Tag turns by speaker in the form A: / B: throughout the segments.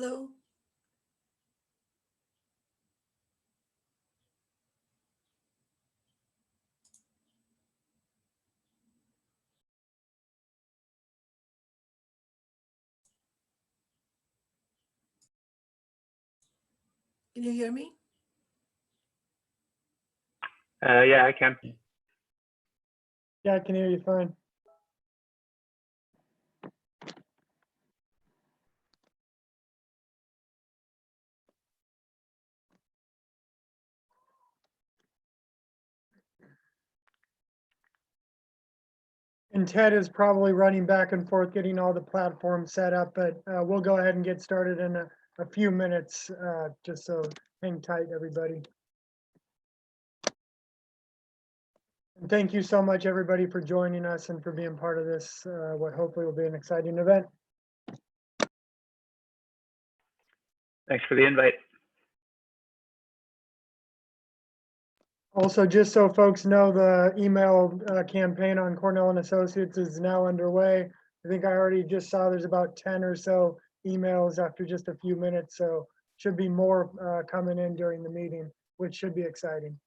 A: Hello. Can you hear me?
B: Yeah, I can.
C: Yeah, I can hear you fine. And Ted is probably running back and forth, getting all the platforms set up, but we'll go ahead and get started in a few minutes, just so hang tight, everybody. And thank you so much, everybody, for joining us and for being part of this, what hopefully will be an exciting event.
B: Thanks for the invite.
C: Also, just so folks know, the email campaign on Cornell and Associates is now underway. I think I already just saw there's about 10 or so emails after just a few minutes, so should be more coming in during the meeting, which should be exciting.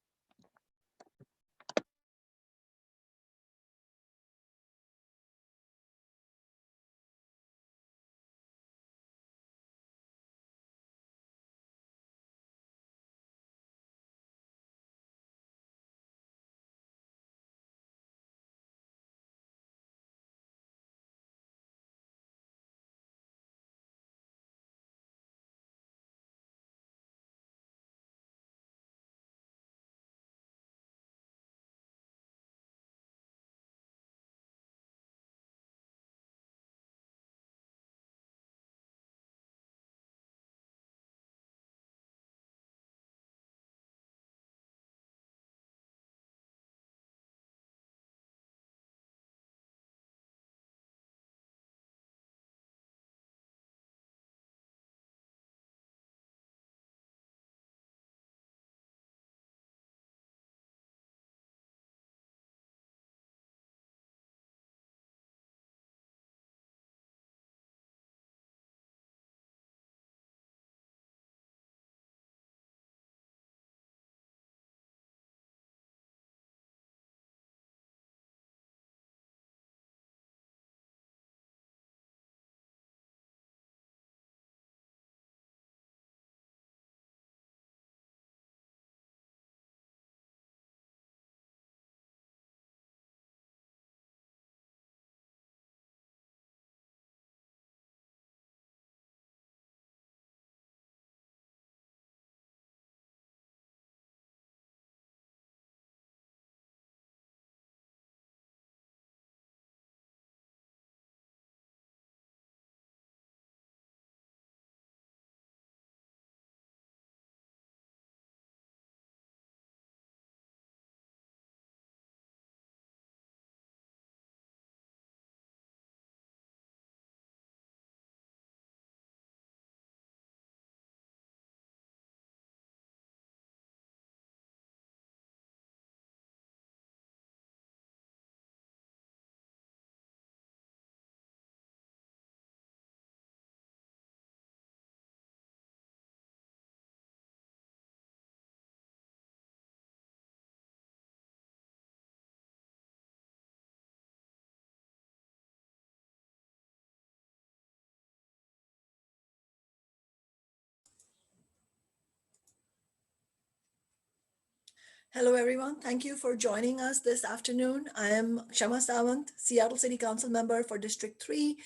A: Hello, everyone. Thank you for joining us this afternoon. I am Kshama Sawant, Seattle City Council member for District 3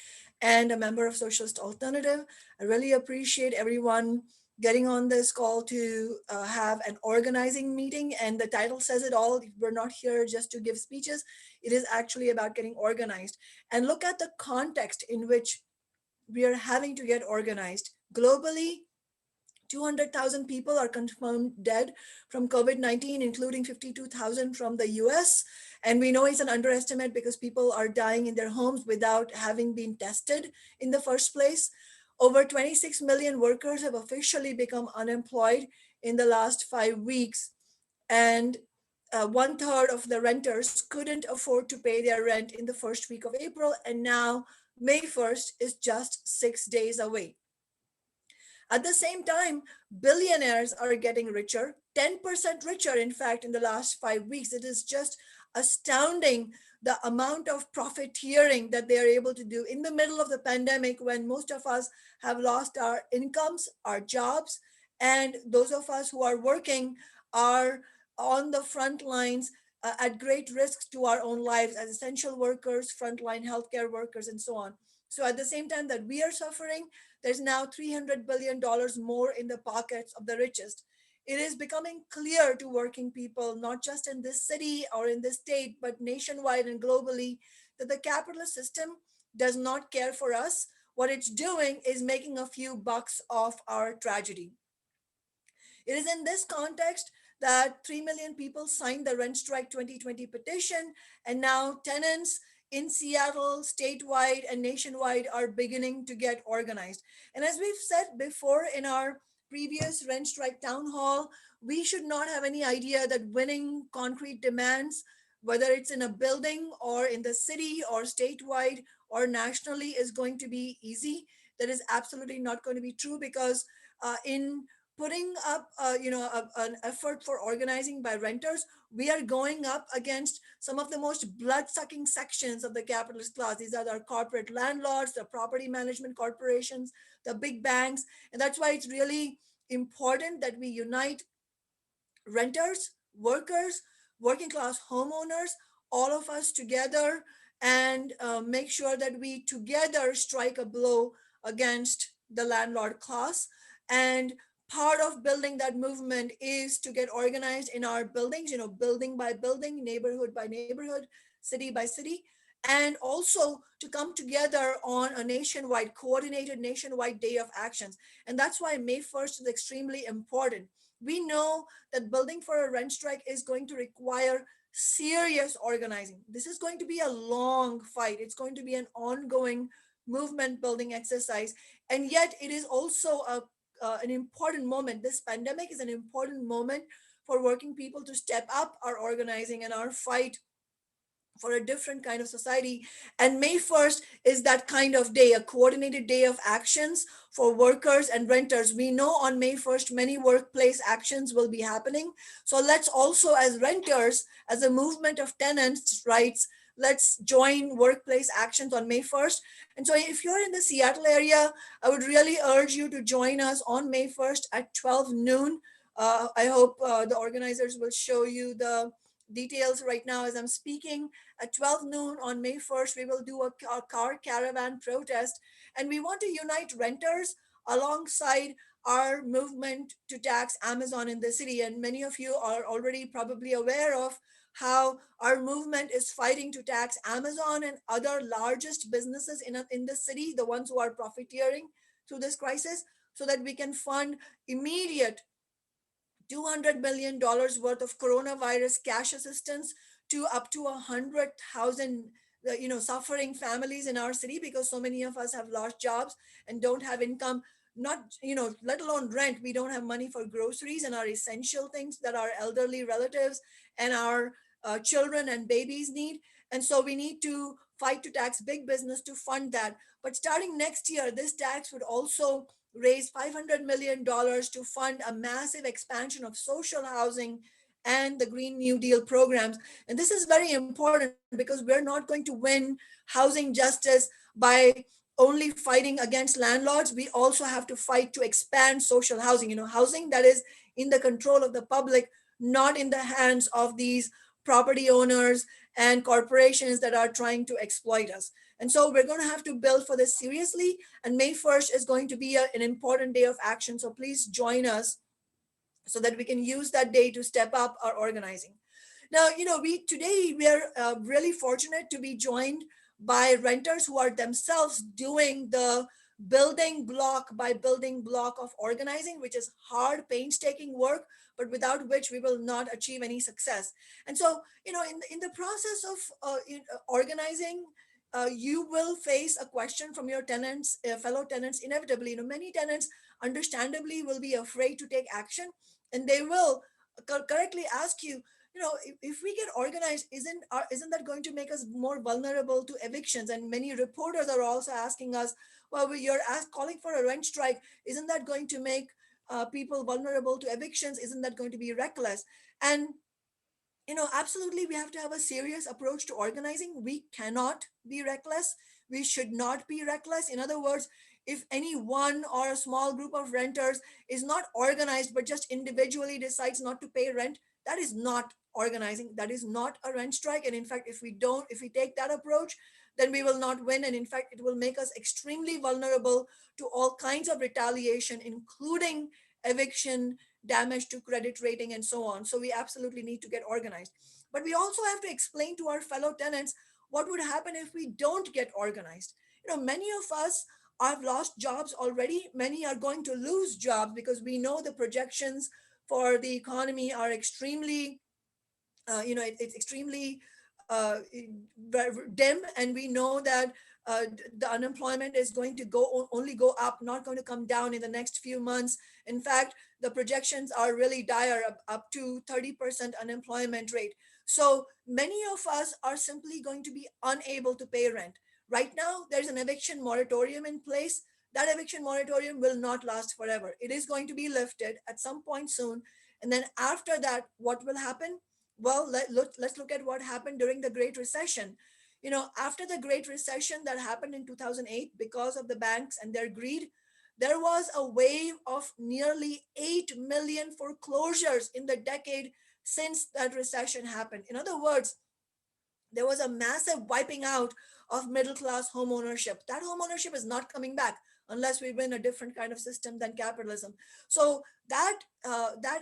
A: and a member of Socialist Alternative. I really appreciate everyone getting on this call to have an organizing meeting. And the title says it all. We're not here just to give speeches. It is actually about getting organized. And look at the context in which we are having to get organized. Globally, 200,000 people are confirmed dead from COVID-19, including 52,000 from the US. And we know it's an underestimate because people are dying in their homes without having been tested in the first place. Over 26 million workers have officially become unemployed in the last 5 weeks. And 1/3 of the renters couldn't afford to pay their rent in the first week of April. And now May 1st is just 6 days away. At the same time, billionaires are getting richer, 10% richer, in fact, in the last 5 weeks. It is just astounding the amount of profiteering that they are able to do in the middle of the pandemic when most of us have lost our incomes, our jobs, and those of us who are working are on the front lines at great risk to our own lives as essential workers, frontline healthcare workers, and so on. So at the same time that we are suffering, there's now $300 billion more in the pockets of the richest. It is becoming clear to working people, not just in this city or in this state, but nationwide and globally, that the capitalist system does not care for us. What it's doing is making a few bucks off our tragedy. It is in this context that 3 million people signed the Rent Strike 2020 petition, and now tenants in Seattle, statewide, and nationwide are beginning to get organized. And as we've said before in our previous Rent Strike town hall, we should not have any idea that winning concrete demands, whether it's in a building or in the city or statewide or nationally, is going to be easy. That is absolutely not going to be true because in putting up an effort for organizing by renters, we are going up against some of the most blood-sucking sections of the capitalist class. These are our corporate landlords, the property management corporations, the big banks. And that's why it's really important that we unite renters, workers, working class homeowners, all of us together, and make sure that we together strike a blow against the landlord class. And part of building that movement is to get organized in our buildings, building by building, neighborhood by neighborhood, city by city, and also to come together on a nationwide, coordinated nationwide day of actions. And that's why May 1st is extremely important. We know that building for a rent strike is going to require serious organizing. This is going to be a long fight. It's going to be an ongoing movement building exercise. And yet it is also an important moment. This pandemic is an important moment for working people to step up our organizing and our fight for a different kind of society. And May 1st is that kind of day, a coordinated day of actions for workers and renters. We know on May 1st, many workplace actions will be happening. So let's also, as renters, as a movement of tenants' rights, let's join workplace actions on May 1st. And so if you're in the Seattle area, I would really urge you to join us on May 1st at 12 noon. I hope the organizers will show you the details right now as I'm speaking. At 12 noon on May 1st, we will do a car caravan protest, and we want to unite renters alongside our movement to tax Amazon in the city. And many of you are already probably aware of how our movement is fighting to tax Amazon and other largest businesses in the city, the ones who are profiteering through this crisis, so that we can fund immediate $200 million worth of coronavirus cash assistance to up to 100,000 suffering families in our city, because so many of us have lost jobs and don't have income, not let alone rent. We don't have money for groceries and our essential things that our elderly relatives and our children and babies need. And so we need to fight to tax big business to fund that. But starting next year, this tax would also raise $500 million to fund a massive expansion of social housing and the Green New Deal programs. And this is very important because we're not going to win housing justice by only fighting against landlords. We also have to fight to expand social housing, housing that is in the control of the public, not in the hands of these property owners and corporations that are trying to exploit us. And so we're going to have to build for this seriously. And May 1st is going to be an important day of action. So please join us so that we can use that day to step up our organizing. Now, we are really fortunate to be joined by renters who are themselves doing the building block by building block of organizing, which is hard, painstaking work, but without which we will not achieve any success. And so, in the process of organizing, you will face a question from your tenants, fellow tenants, inevitably. Many tenants understandably will be afraid to take action, and they will correctly ask you, if we get organized, isn't that going to make us more vulnerable to evictions? And many reporters are also asking us, well, you're calling for a rent strike. Isn't that going to make people vulnerable to evictions? Isn't that going to be reckless? And absolutely, we have to have a serious approach to organizing. We cannot be reckless. We should not be reckless. In other words, if any one or a small group of renters is not organized, but just individually decides not to pay rent, that is not organizing. That is not a rent strike. And in fact, if we take that approach, then we will not win. And in fact, it will make us extremely vulnerable to all kinds of retaliation, including eviction, damage to credit rating, and so on. So we absolutely need to get organized. But we also have to explain to our fellow tenants what would happen if we don't get organized. Many of us have lost jobs already. Many are going to lose jobs because we know the projections for the economy are extremely it's extremely dim, and we know that the unemployment is going to only go up, not going to come down in the next few months. In fact, the projections are really dire, up to 30% unemployment rate. So many of us are simply going to be unable to pay rent. Right now, there's an eviction moratorium in place. That eviction moratorium will not last forever. It is going to be lifted at some point soon. And then after that, what will happen? Well, let's look at what happened during the Great Recession. After the Great Recession that happened in 2008, because of the banks and their greed, there was a wave of nearly 8 million foreclosures in the decade since that recession happened. In other words, there was a massive wiping out of middle class home ownership. That home ownership is not coming back unless we win a different kind of system than capitalism. So that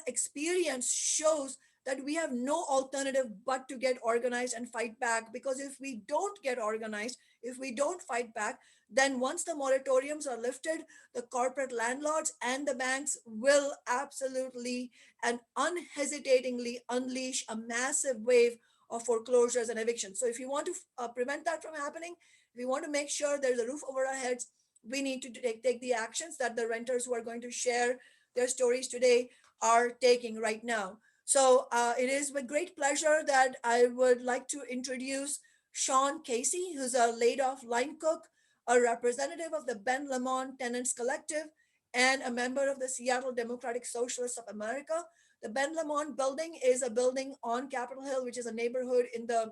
A: experience shows that we have no alternative but to get organized and fight back. Because if we don't get organized, if we don't fight back, then once the moratoriums are lifted, the corporate landlords and the banks will absolutely and unhesitatingly unleash a massive wave of foreclosures and evictions. So if you want to prevent that from happening, if we want to make sure there's a roof over our heads, we need to take the actions that the renters who are going to share their stories today are taking right now. So it is with great pleasure that I would like to introduce Sean Casey, who's a laid-off line cook, a representative of the Ben Lamont Tenants Collective, and a member of the Seattle Democratic Socialists of America. The Ben Lamont building is a building on Capitol Hill, which is a neighborhood in the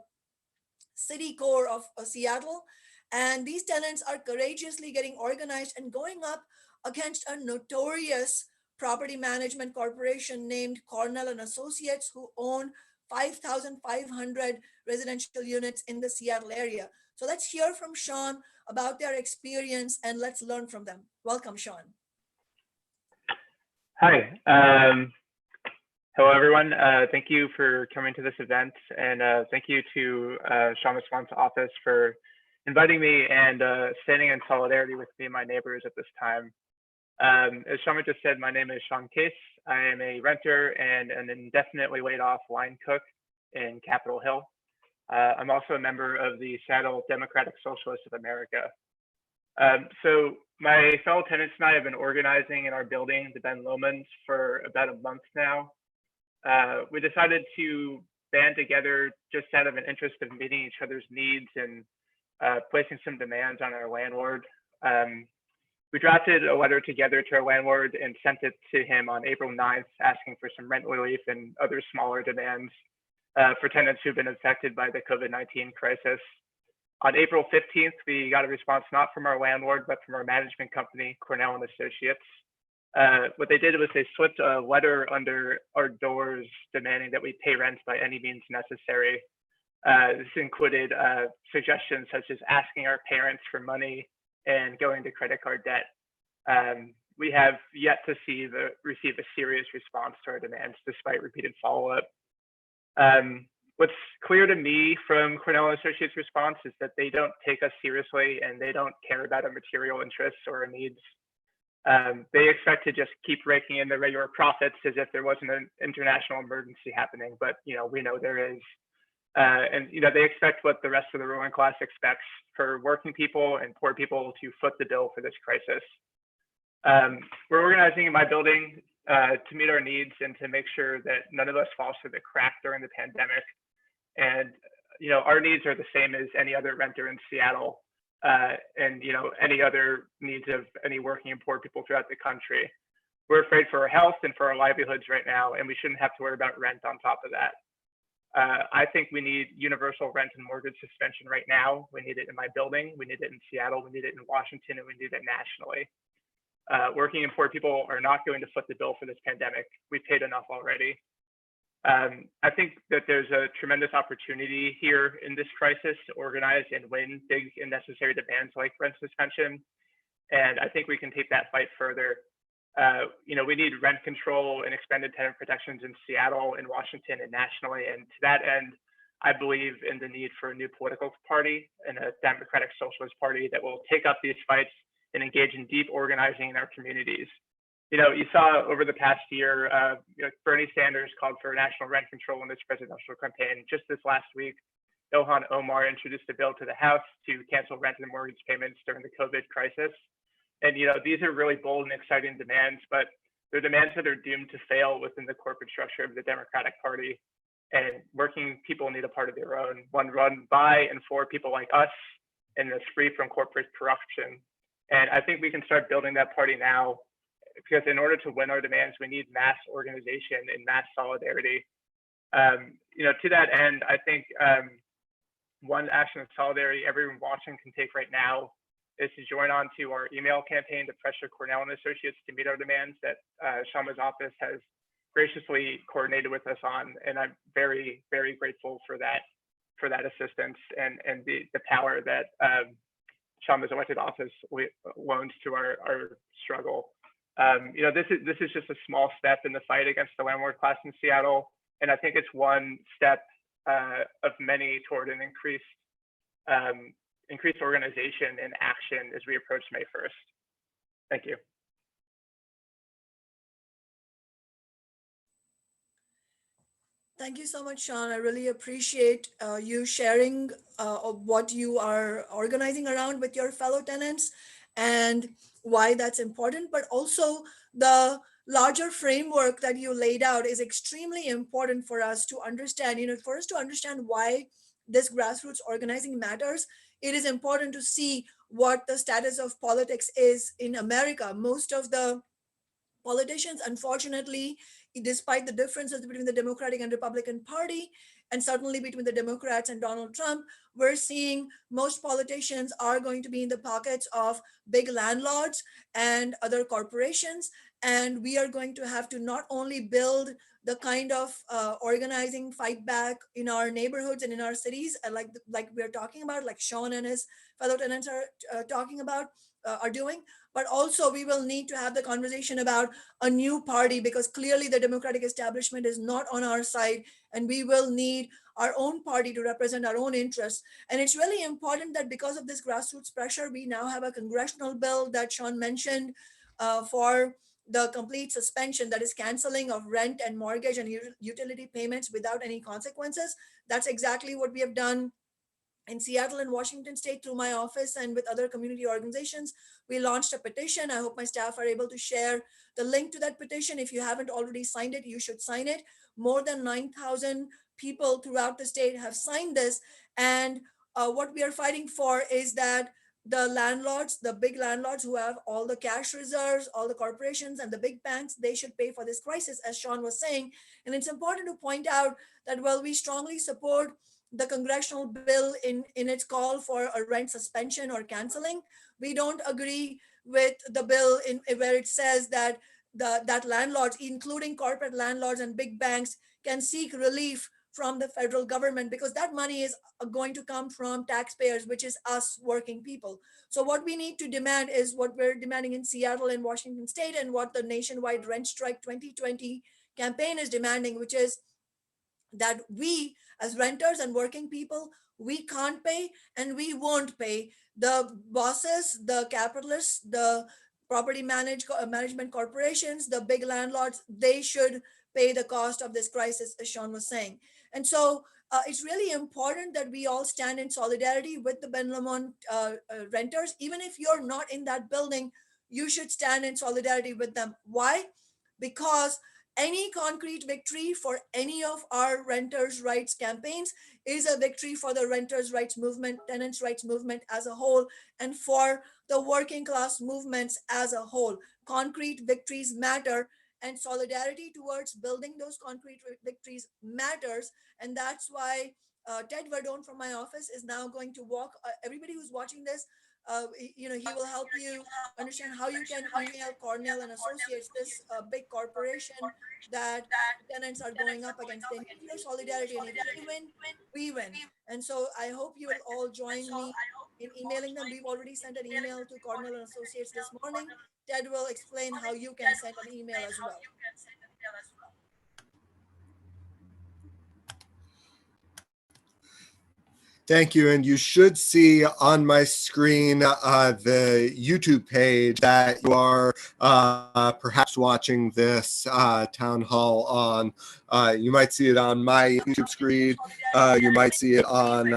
A: city core of Seattle. And these tenants are courageously getting organized and going up against a notorious property management corporation named Cornell and Associates, who own 5,500 residential units in the Seattle area. So let's hear from Sean about their experience and let's learn from them. Welcome, Sean.
B: Hi. Hello, everyone. Thank you for coming to this event, and thank you to Sean Laswant's office for inviting me and standing in solidarity with me and my neighbors at this time. As Shama just said, my name is Sean Case. I am a renter and an indefinitely laid off line cook in Capitol Hill. I'm also a member of the Seattle Democratic Socialists of America. So my fellow tenants and I have been organizing in our building, the Ben Lomans, for about a month now. We decided to band together just out of an interest of meeting each other's needs and placing some demands on our landlord. We drafted a letter together to our landlord and sent it to him on April 9th, asking for some rent relief and other smaller demands for tenants who've been affected by the COVID-19 crisis. On April 15th, we got a response not from our landlord, but from our management company, Cornell and Associates. What they did was they slipped a letter under our doors demanding that we pay rent by any means necessary. This included suggestions such as asking our parents for money and going to credit card debt. We have yet to receive a serious response to our demands despite repeated follow-up. What's clear to me from Cornell and Associates' response is that they don't take us seriously and they don't care about our material interests or our needs. They expect to just keep raking in the regular profits as if there wasn't an international emergency happening, but we know there is. And they expect what the rest of the ruling class expects for working people and poor people to foot the bill for this crisis. We're organizing in my building to meet our needs and to make sure that none of us falls through the crack during the pandemic. And our needs are the same as any other renter in Seattle, and any other needs of any working and poor people throughout the country. We're afraid for our health and for our livelihoods right now, and we shouldn't have to worry about rent on top of that. I think we need universal rent and mortgage suspension right now. We need it in my building, we need it in Seattle, we need it in Washington, and we need it nationally. Working and poor people are not going to foot the bill for this pandemic. We've paid enough already. I think that there's a tremendous opportunity here in this crisis to organize and win big and necessary demands like rent suspension. And I think we can take that fight further. We need rent control and expanded tenant protections in Seattle and Washington and nationally. And to that end, I believe in the need for a new political party and a democratic socialist party that will take up these fights and engage in deep organizing in our communities. You saw over the past year, Bernie Sanders called for national rent control in this presidential campaign. Just this last week, Ilhan Omar introduced a bill to the House to cancel rent and mortgage payments during the COVID crisis. And these are really bold and exciting demands, but they're demands that are doomed to fail within the corporate structure of the Democratic Party. And working people need a part of their own, one run by and for people like us, and that's free from corporate corruption. And I think we can start building that party now, because in order to win our demands, we need mass organization and mass solidarity. To that end, I think one action of solidarity everyone watching can take right now is to join on to our email campaign to pressure Cornell and Associates to meet our demands that Shama's office has graciously coordinated with us on. And I'm very, very grateful for that assistance and the power that Shama's elected office loans to our struggle. This is just a small step in the fight against the landlord class in Seattle, and I think it's one step of many toward an increased organization and action as we approach May 1st. Thank you.
A: Thank you so much, Sean. I really appreciate you sharing what you are organizing around with your fellow tenants and why that's important, but also the larger framework that you laid out is extremely important for us to understand. For us to understand why this grassroots organizing matters, it is important to see what the status of politics is in America. Most of the politicians, unfortunately, despite the differences between the Democratic and Republican Party, and certainly between the Democrats and Donald Trump, we're seeing most politicians are going to be in the pockets of big landlords and other corporations. And we are going to have to not only build the kind of organizing fight back in our neighborhoods and in our cities, like we're talking about, like Sean and his fellow tenants are talking about, are doing, but also we will need to have the conversation about a new party, because clearly the Democratic establishment is not on our side, and we will need our own party to represent our own interests. And it's really important that because of this grassroots pressure, we now have a congressional bill that Sean mentioned for the complete suspension, that is canceling of rent and mortgage and utility payments without any consequences. That's exactly what we have done in Seattle and Washington State through my office and with other community organizations. We launched a petition. I hope my staff are able to share the link to that petition. If you haven't already signed it, you should sign it. More than 9,000 people throughout the state have signed this. And what we are fighting for is that the landlords, the big landlords who have all the cash reserves, all the corporations and the big banks, they should pay for this crisis, as Sean was saying. And it's important to point out that while we strongly support the congressional bill in its call for a rent suspension or canceling, we don't agree with the bill where it says that that landlords, including corporate landlords and big banks, can seek relief from the federal government, because that money is going to come from taxpayers, which is us working people. So what we need to demand is what we're demanding in Seattle and Washington State, and what the nationwide Rent Strike 2020 campaign is demanding, which is that we as renters and working people, we can't pay and we won't pay. The bosses, the capitalists, the property management corporations, the big landlords, they should pay the cost of this crisis, as Sean was saying. And so it's really important that we all stand in solidarity with the Ben Lamont renters. Even if you're not in that building, you should stand in solidarity with them. Why? because any concrete victory for any of our renters' rights campaigns is a victory for the renters' rights movement, tenants' rights movement as a whole, and for the working class movements as a whole. Concrete victories matter, and solidarity towards building those concrete victories matters. And that's why Ted Verdone from my office is now going to walk everybody who's watching this. He will help you understand how you can email Cornell and Associates, this big corporation that tenants are going up against. They need your solidarity, and if they win, we win. And so I hope you will all join me in emailing them. We've already sent an email to Cornell and Associates this morning. Ted will explain how you can send an email as well.
D: Thank you. And you should see on my screen the YouTube page that you are perhaps watching this town hall on. You might see it on my YouTube screen. You might see it on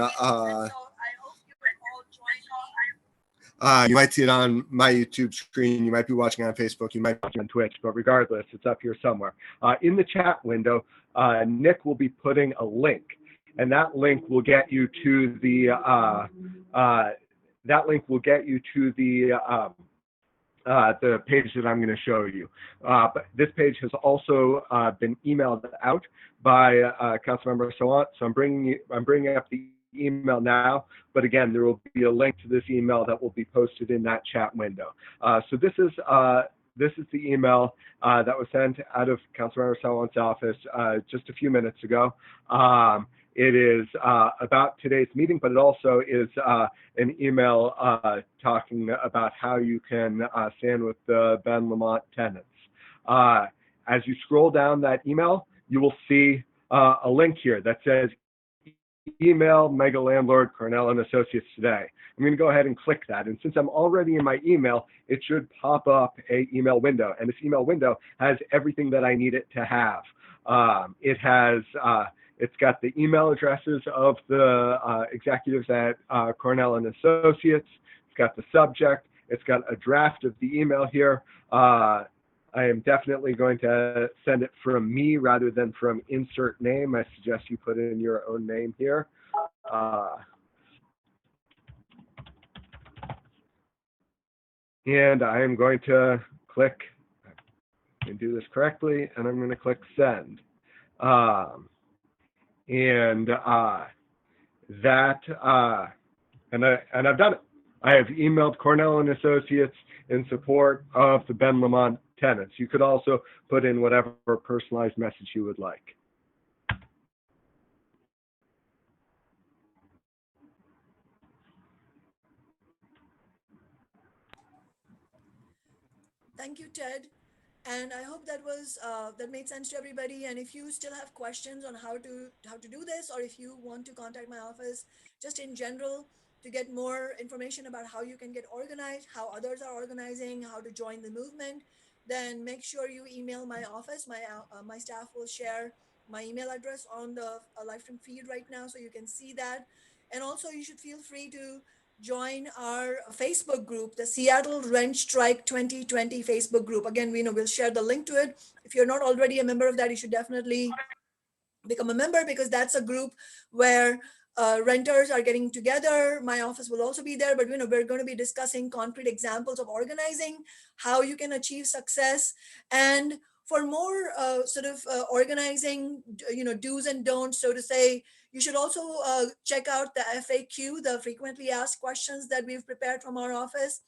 D: you might see it on my YouTube screen. You might be watching on Facebook. You might be watching on Twitch. But regardless, it's up here somewhere. In the chat window, Nick will be putting a link. And that link will get you to the page that I'm going to show you. But this page has also been emailed out by Councilmember Sawant. So I'm bringing up the email now. But again, there will be a link to this email that will be posted in that chat window. So this is the email that was sent out of Councilmember Sawant's office just a few minutes ago. It is about today's meeting, but it also is an email talking about how you can stand with the Ben Lamont tenants. As you scroll down that email, you will see a link here that says email mega landlord Cornell and Associates today. I'm going to go ahead and click that. And since I'm already in my email, it should pop up a email window. And this email window has everything that I need it to have. It's got the email addresses of the executives at Cornell and Associates. It's got the subject. It's got a draft of the email here. I am definitely going to send it from me rather than from insert name. I suggest you put in your own name here. And I am going to click and do this correctly, and I'm going to click send. And I've done it. I have emailed Cornell and Associates in support of the Ben Lamont tenants. You could also put in whatever personalized message you would like.
A: Thank you, Ted. And I hope that was that made sense to everybody. And if you still have questions on how to do this, or if you want to contact my office just in general to get more information about how you can get organized, how others are organizing, how to join the movement, then make sure you email my office. My staff will share my email address on the live stream feed right now, so you can see that. And also, you should feel free to join our Facebook group, the Seattle Rent Strike 2020 Facebook group. Again, we'll share the link to it. If you're not already a member of that, you should definitely become a member, because that's a group where renters are getting together. My office will also be there, but we're going to be discussing concrete examples of organizing, how you can achieve success. And for more organizing, do's and don'ts, so to say, you should also check out the FAQ, the frequently asked questions that we've prepared from our office,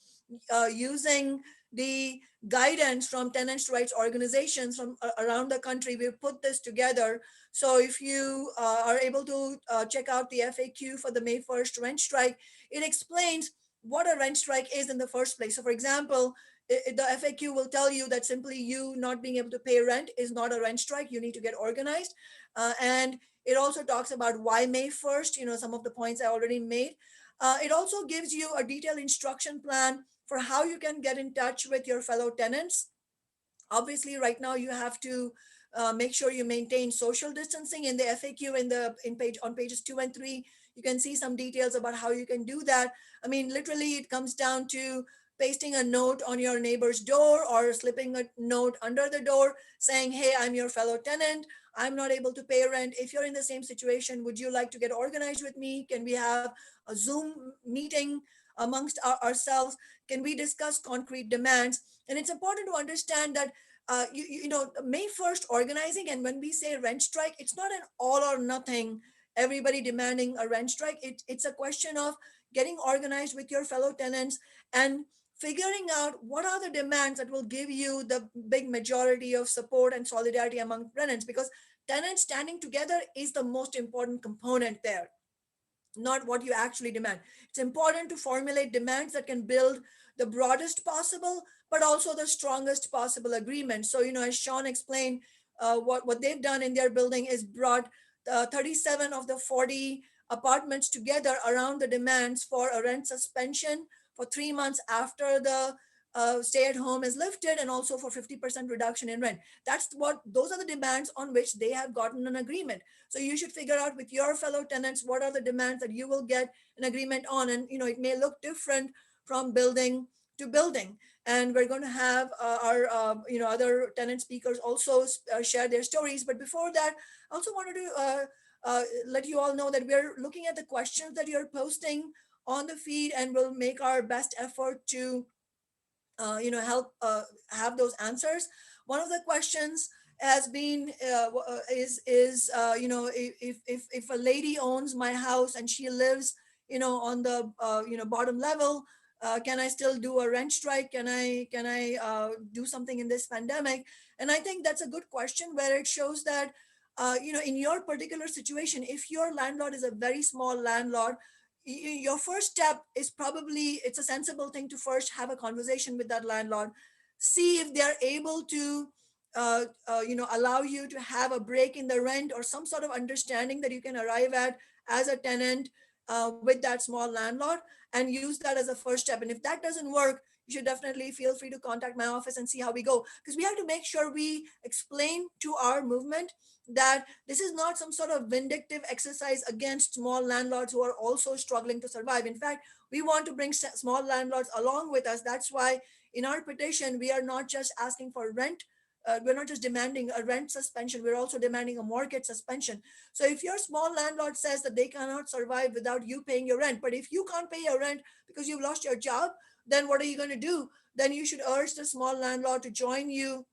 A: using the guidance from tenants' rights organizations from around the country. We've put this together. So if you are able to check out the FAQ for the May 1st rent strike, it explains what a rent strike is in the first place. So for example, the FAQ will tell you that simply you not being able to pay rent is not a rent strike. You need to get organized. And it also talks about why May 1st, some of the points I already made. It also gives you a detailed instruction plan for how you can get in touch with your fellow tenants. Obviously, right now you have to make sure you maintain social distancing. In the FAQ on pages 2 and 3, you can see some details about how you can do that. I mean, literally, it comes down to pasting a note on your neighbor's door or slipping a note under the door saying, hey, I'm your fellow tenant. I'm not able to pay rent. If you're in the same situation, would you like to get organized with me? Can we have a Zoom meeting amongst ourselves? Can we discuss concrete demands? And it's important to understand that May 1st organizing, and when we say rent strike, it's not an all or nothing, everybody demanding a rent strike. It's a question of getting organized with your fellow tenants and figuring out what are the demands that will give you the big majority of support and solidarity among tenants, because tenants standing together is the most important component there, not what you actually demand. It's important to formulate demands that can build the broadest possible, but also the strongest possible agreement. So, as Sean explained, what they've done in their building is brought 37 of the 40 apartments together around the demands for a rent suspension for 3 months after the stay at home is lifted, and also for 50% reduction in rent. Those are the demands on which they have gotten an agreement. So you should figure out with your fellow tenants what are the demands that you will get an agreement on. And it may look different from building to building. And we're going to have our other tenant speakers also share their stories. But before that, I also wanted to let you all know that we're looking at the questions that you're posting on the feed, and we'll make our best effort to help have those answers. One of the questions has been if a lady owns my house and she lives on the bottom level, can I still do a rent strike? Can I do something in this pandemic? And I think that's a good question, where it shows that in your particular situation, if your landlord is a very small landlord, your first step is probably, it's a sensible thing to first have a conversation with that landlord, see if they're able to allow you to have a break in the rent or some sort of understanding that you can arrive at as a tenant with that small landlord, and use that as a first step. And if that doesn't work, you should definitely feel free to contact my office and see how we go, because we have to make sure we explain to our movement that this is not some sort of vindictive exercise against small landlords who are also struggling to survive. In fact, we want to bring small landlords along with us. That's why in our petition, we are not just asking for rent. We're not just demanding a rent suspension, we're also demanding a mortgage suspension. So if your small landlord says that they cannot survive without you paying your rent, but if you can't pay your rent because you've lost your job, then what are you going to do? Then you should urge the small landlord to join you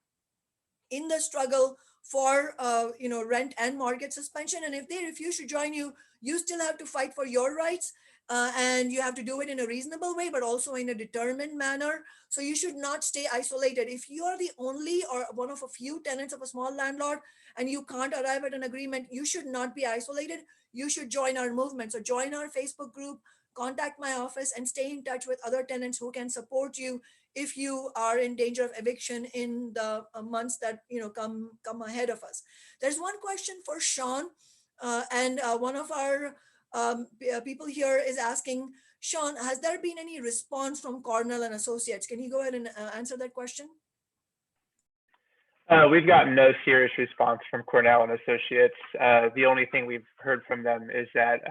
A: in the struggle for rent and mortgage suspension. And if they refuse to join you, you still have to fight for your rights, and you have to do it in a reasonable way, but also in a determined manner. So you should not stay isolated. If you are the only or one of a few tenants of a small landlord and you can't arrive at an agreement, you should not be isolated. You should join our movement. So join our Facebook group, contact my office, and stay in touch with other tenants who can support you if you are in danger of eviction in the months that come ahead of us. There's one question for Sean, and one of our people here is asking, Sean, has there been any response from Cornell and Associates? Can you go ahead and answer that question?
B: We've gotten no serious response from Cornell and Associates. The only thing we've heard from them is that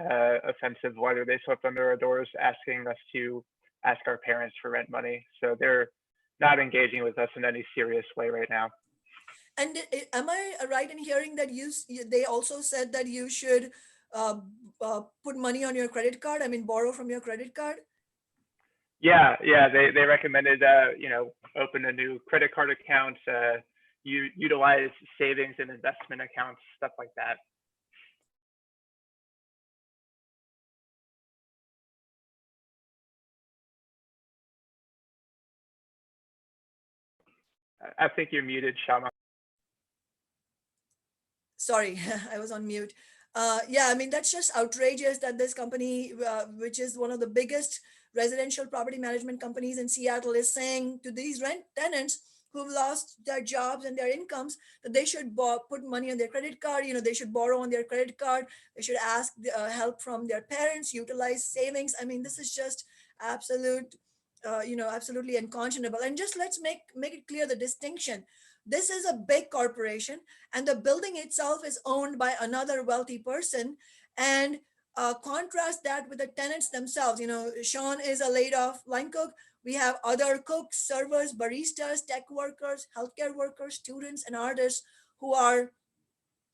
B: offensive letter they swept under our doors asking us to ask our parents for rent money. So they're not engaging with us in any serious way right now.
A: And am I right in hearing that they also said that you should put money on your credit card? I mean, borrow from your credit card?
B: Yeah. They recommended, open a new credit card account, utilize savings and investment accounts, stuff like that. I think you're muted, Shama.
A: Sorry, I was on mute. Yeah, I mean, that's just outrageous that this company, which is one of the biggest residential property management companies in Seattle, is saying to these rent tenants who've lost their jobs and their incomes that they should put money on their credit card. They should borrow on their credit card. They should ask help from their parents, utilize savings. I mean, this is just absolutely unconscionable. And just let's make it clear the distinction. This is a big corporation, and the building itself is owned by another wealthy person. And contrast that with the tenants themselves. Sean is a laid off line cook. We have other cooks, servers, baristas, tech workers, healthcare workers, students, and artists who are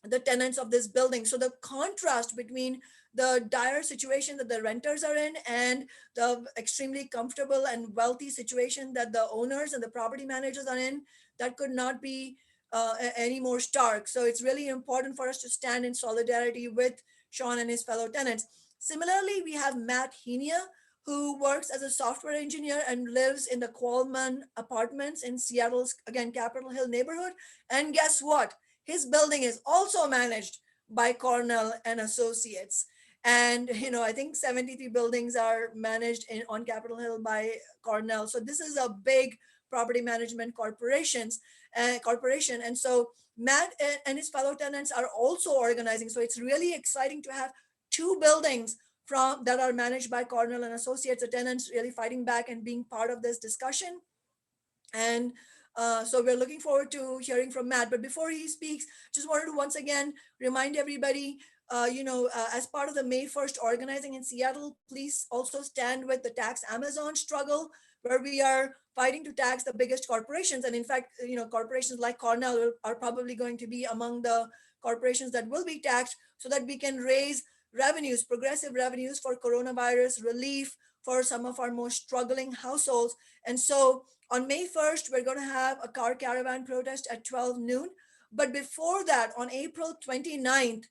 A: the tenants of this building. So the contrast between the dire situation that the renters are in and the extremely comfortable and wealthy situation that the owners and the property managers are in, that could not be any more stark. So it's really important for us to stand in solidarity with Sean and his fellow tenants. Similarly, we have Matt Henia, who works as a software engineer and lives in the Qualman apartments in Seattle's, again, Capitol Hill neighborhood. And guess what? His building is also managed by Cornell and Associates. And I think 73 buildings are managed on Capitol Hill by Cornell. So this is a big property management corporation. And so Matt and his fellow tenants are also organizing. So it's really exciting to have two buildings that are managed by Cornell and Associates, the tenants really fighting back and being part of this discussion. And so we're looking forward to hearing from Matt. But before he speaks, just wanted to once again remind everybody, as part of the May 1st organizing in Seattle, please also stand with the Tax Amazon struggle, where we are fighting to tax the biggest corporations. And in fact, corporations like Cornell are probably going to be among the corporations that will be taxed, so that we can raise revenues, progressive revenues for coronavirus relief for some of our most struggling households. And so on May 1st, we're going to have a car caravan protest at 12 noon. But before that, on April 29th,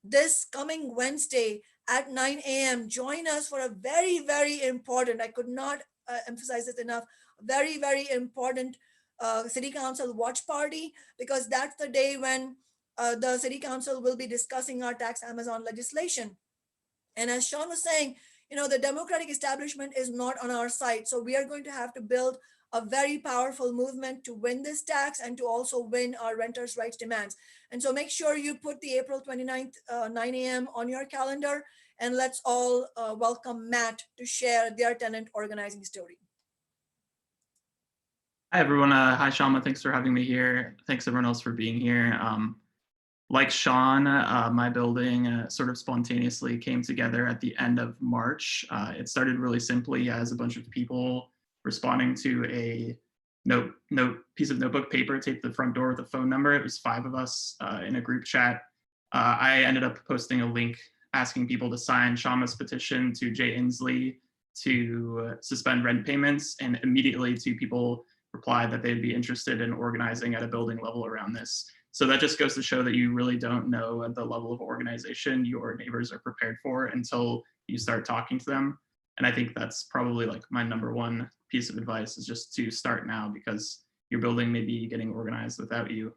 A: this coming Wednesday at 9 a.m., join us for a very, very important, I could not emphasize this enough, very, very important City Council watch party, because that's the day when the City Council will be discussing our Tax Amazon legislation. And as Sean was saying, the Democratic establishment is not on our side. So we are going to have to build a very powerful movement to win this tax and to also win our renters' rights demands. And so make sure you put the April 29th, 9 a.m. on your calendar, and let's all welcome Matt to share their tenant organizing story.
E: Hi, everyone. Hi, Shama. Thanks for having me here. Thanks, everyone else, for being here. Like Sean, my building sort of spontaneously came together at the end of March. It started really simply as a bunch of people responding to a piece of notebook paper taped to the front door with a phone number. It was 5 of us in a group chat. I ended up posting a link asking people to sign Shama's petition to Jay Inslee to suspend rent payments, and immediately 2 people replied that they'd be interested in organizing at a building level around this. So that just goes to show that you really don't know the level of organization your neighbors are prepared for until you start talking to them. And I think that's probably like my #1 piece of advice, is just to start now, because your building may be getting organized without you.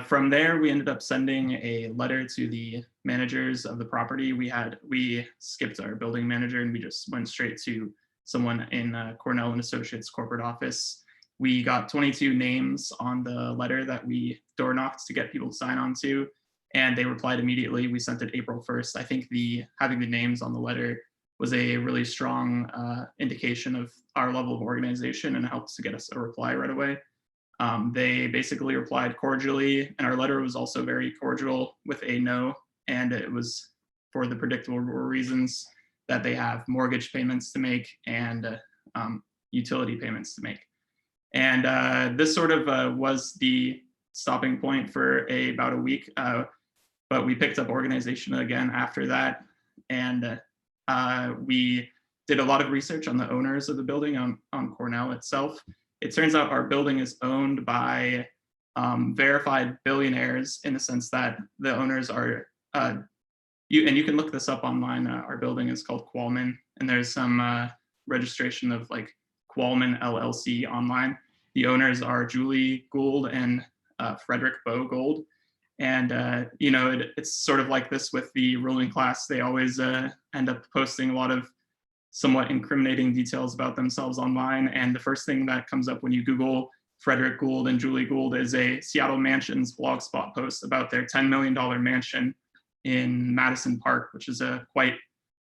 E: From there, we ended up sending a letter to the managers of the property. We skipped our building manager and we just went straight to someone in Cornell and Associates corporate office. We got 22 names on the letter that we door knocked to get people to sign on to, and they replied immediately. We sent it April 1st. I think having the names on the letter was a really strong indication of our level of organization, and helped to get us a reply right away. They basically replied cordially, and our letter was also very cordial with a no, and it was for the predictable reasons that they have mortgage payments to make and utility payments to make. And this sort of was the stopping point for about a week, but we picked up organization again after that. And we did a lot of research on the owners of the building, on Cornell itself. It turns out our building is owned by verified billionaires, in the sense that the owners are, you can look this up online. Our building is called Qualman, and there's some registration of like Qualman LLC online. The owners are Julie Gould and Frederick Bo Gould. And, it's sort of like this with the ruling class. They always end up posting a lot of somewhat incriminating details about themselves online. And the first thing that comes up when you Google Frederick Gould and Julie Gould is a Seattle Mansions blogspot post about their $10 million mansion in Madison Park, which is a quite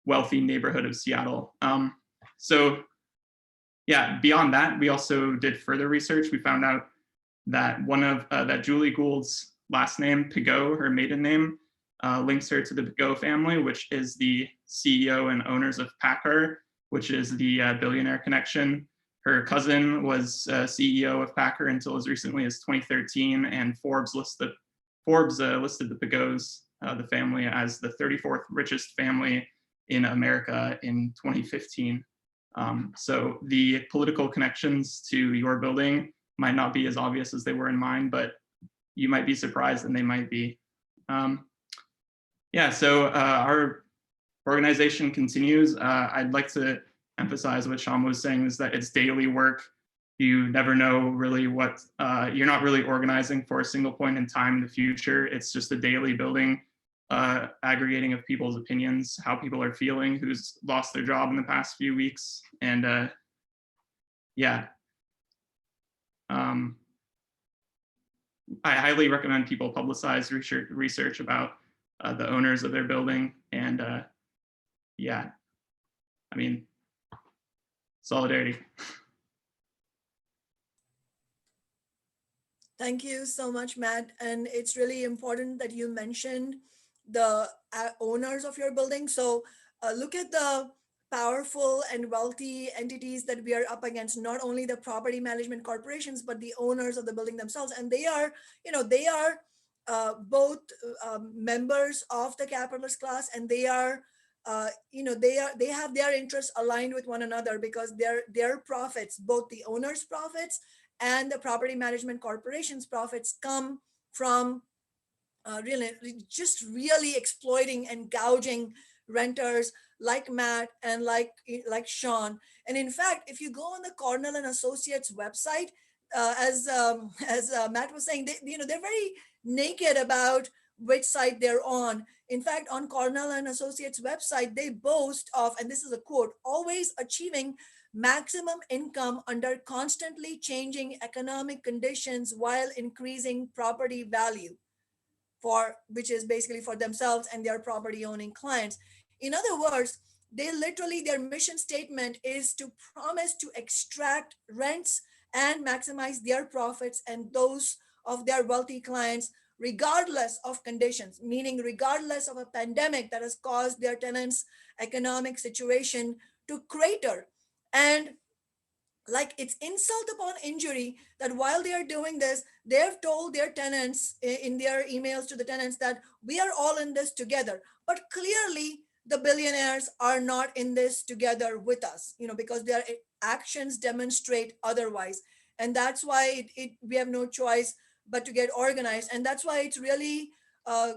E: wealthy neighborhood of Seattle. Beyond that, we also did further research. We found out that that Julie Gould's last name, Puget, her maiden name, links her to the Go family, which is the CEO and owners of Packer, which is the billionaire connection. Her cousin was CEO of Packer until as recently as 2013, and Forbes listed the Pagos, the family, as the 34th richest family in America in 2015. So the political connections to your building might not be as obvious as they were in mine, but you might be surprised, and they might be. Yeah, so our organization continues. I'd like to emphasize what Shama was saying, is that it's daily work. You never know really what, you're not really organizing for a single point in time in the future. It's just a daily building, aggregating of people's opinions, how people are feeling, who's lost their job in the past few weeks. And yeah. I highly recommend people publicize research about the owners of their building. And yeah, I mean, solidarity.
A: Thank you so much, Matt. And it's really important that you mentioned the owners of your building. So look at the powerful and wealthy entities that we are up against, not only the property management corporations, but the owners of the building themselves. And they are, they are both members of the capitalist class, and they are, they have their interests aligned with one another, because their profits, both the owners' profits and the property management corporation's profits, come from really exploiting and gouging renters like Matt and like Sean. And in fact, if you go on the Cornell and Associates website, as Matt was saying, they're very naked about which side they're on. In fact, on Cornell and Associates website, they boast of, and this is a quote, always achieving maximum income under constantly changing economic conditions while increasing property value, which is basically for themselves and their property owning clients. In other words, their mission statement is to promise to extract rents and maximize their profits and those of their wealthy clients, regardless of conditions, meaning regardless of a pandemic that has caused their tenants' economic situation to crater. And like, it's insult upon injury that while they are doing this, they've told their tenants in their emails to the tenants that we are all in this together. But clearly, the billionaires are not in this together with us, because their actions demonstrate otherwise. And that's why we have no choice but to get organized. And that's why it's really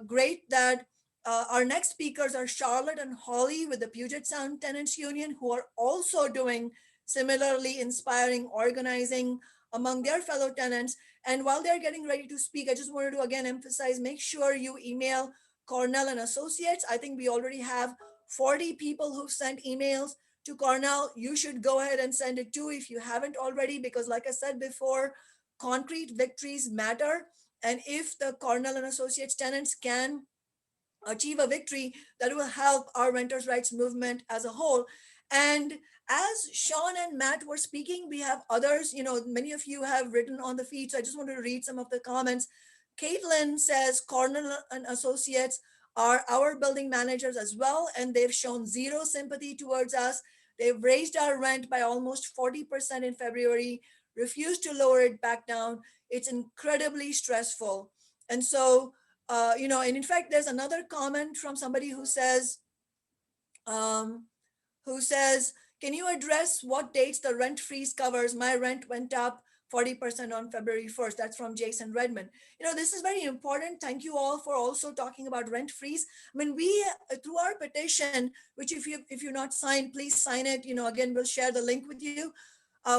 A: great that our next speakers are Charlotte and Holly with the Puget Sound Tenants Union, who are also doing similarly inspiring organizing among their fellow tenants. And while they're getting ready to speak, I just wanted to again emphasize, make sure you email Cornell and Associates. I think we already have 40 people who've sent emails to Cornell. You should go ahead and send it too if you haven't already, because like I said before, concrete victories matter. And if the Cornell and Associates tenants can achieve a victory, that will help our renters' rights movement as a whole. And as Sean and Matt were speaking, we have others, many of you have written on the feed. So I just wanted to read some of the comments. Caitlin says Cornell and Associates are our building managers as well, and they've shown zero sympathy towards us. They've raised our rent by almost 40% in February, refused to lower it back down. It's incredibly stressful. And so, and in fact, there's another comment from somebody who says, can you address what dates the rent freeze covers? My rent went up 40% on February 1st. That's from Jason Redmond. This is very important. Thank you all for also talking about rent freeze. I mean, we, through our petition, which if you're not signed, please sign it. Again, we'll share the link with you.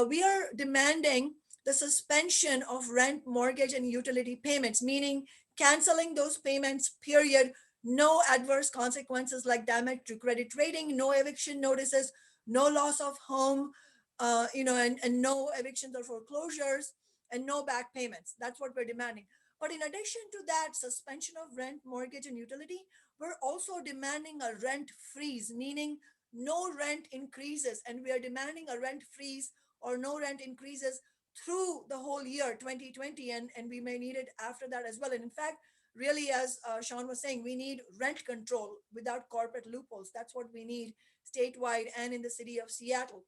A: We are demanding the suspension of rent, mortgage, and utility payments, meaning canceling those payments, period. No adverse consequences like damage to credit rating, no eviction notices, no loss of home, and no evictions or foreclosures, and no back payments. That's what we're demanding. But in addition to that suspension of rent, mortgage, and utility, we're also demanding a rent freeze, meaning no rent increases. And we are demanding a rent freeze or no rent increases through the whole year 2020, and we may need it after that as well. And in fact, really, as Sean was saying, we need rent control without corporate loopholes. That's what we need statewide and in the city of Seattle.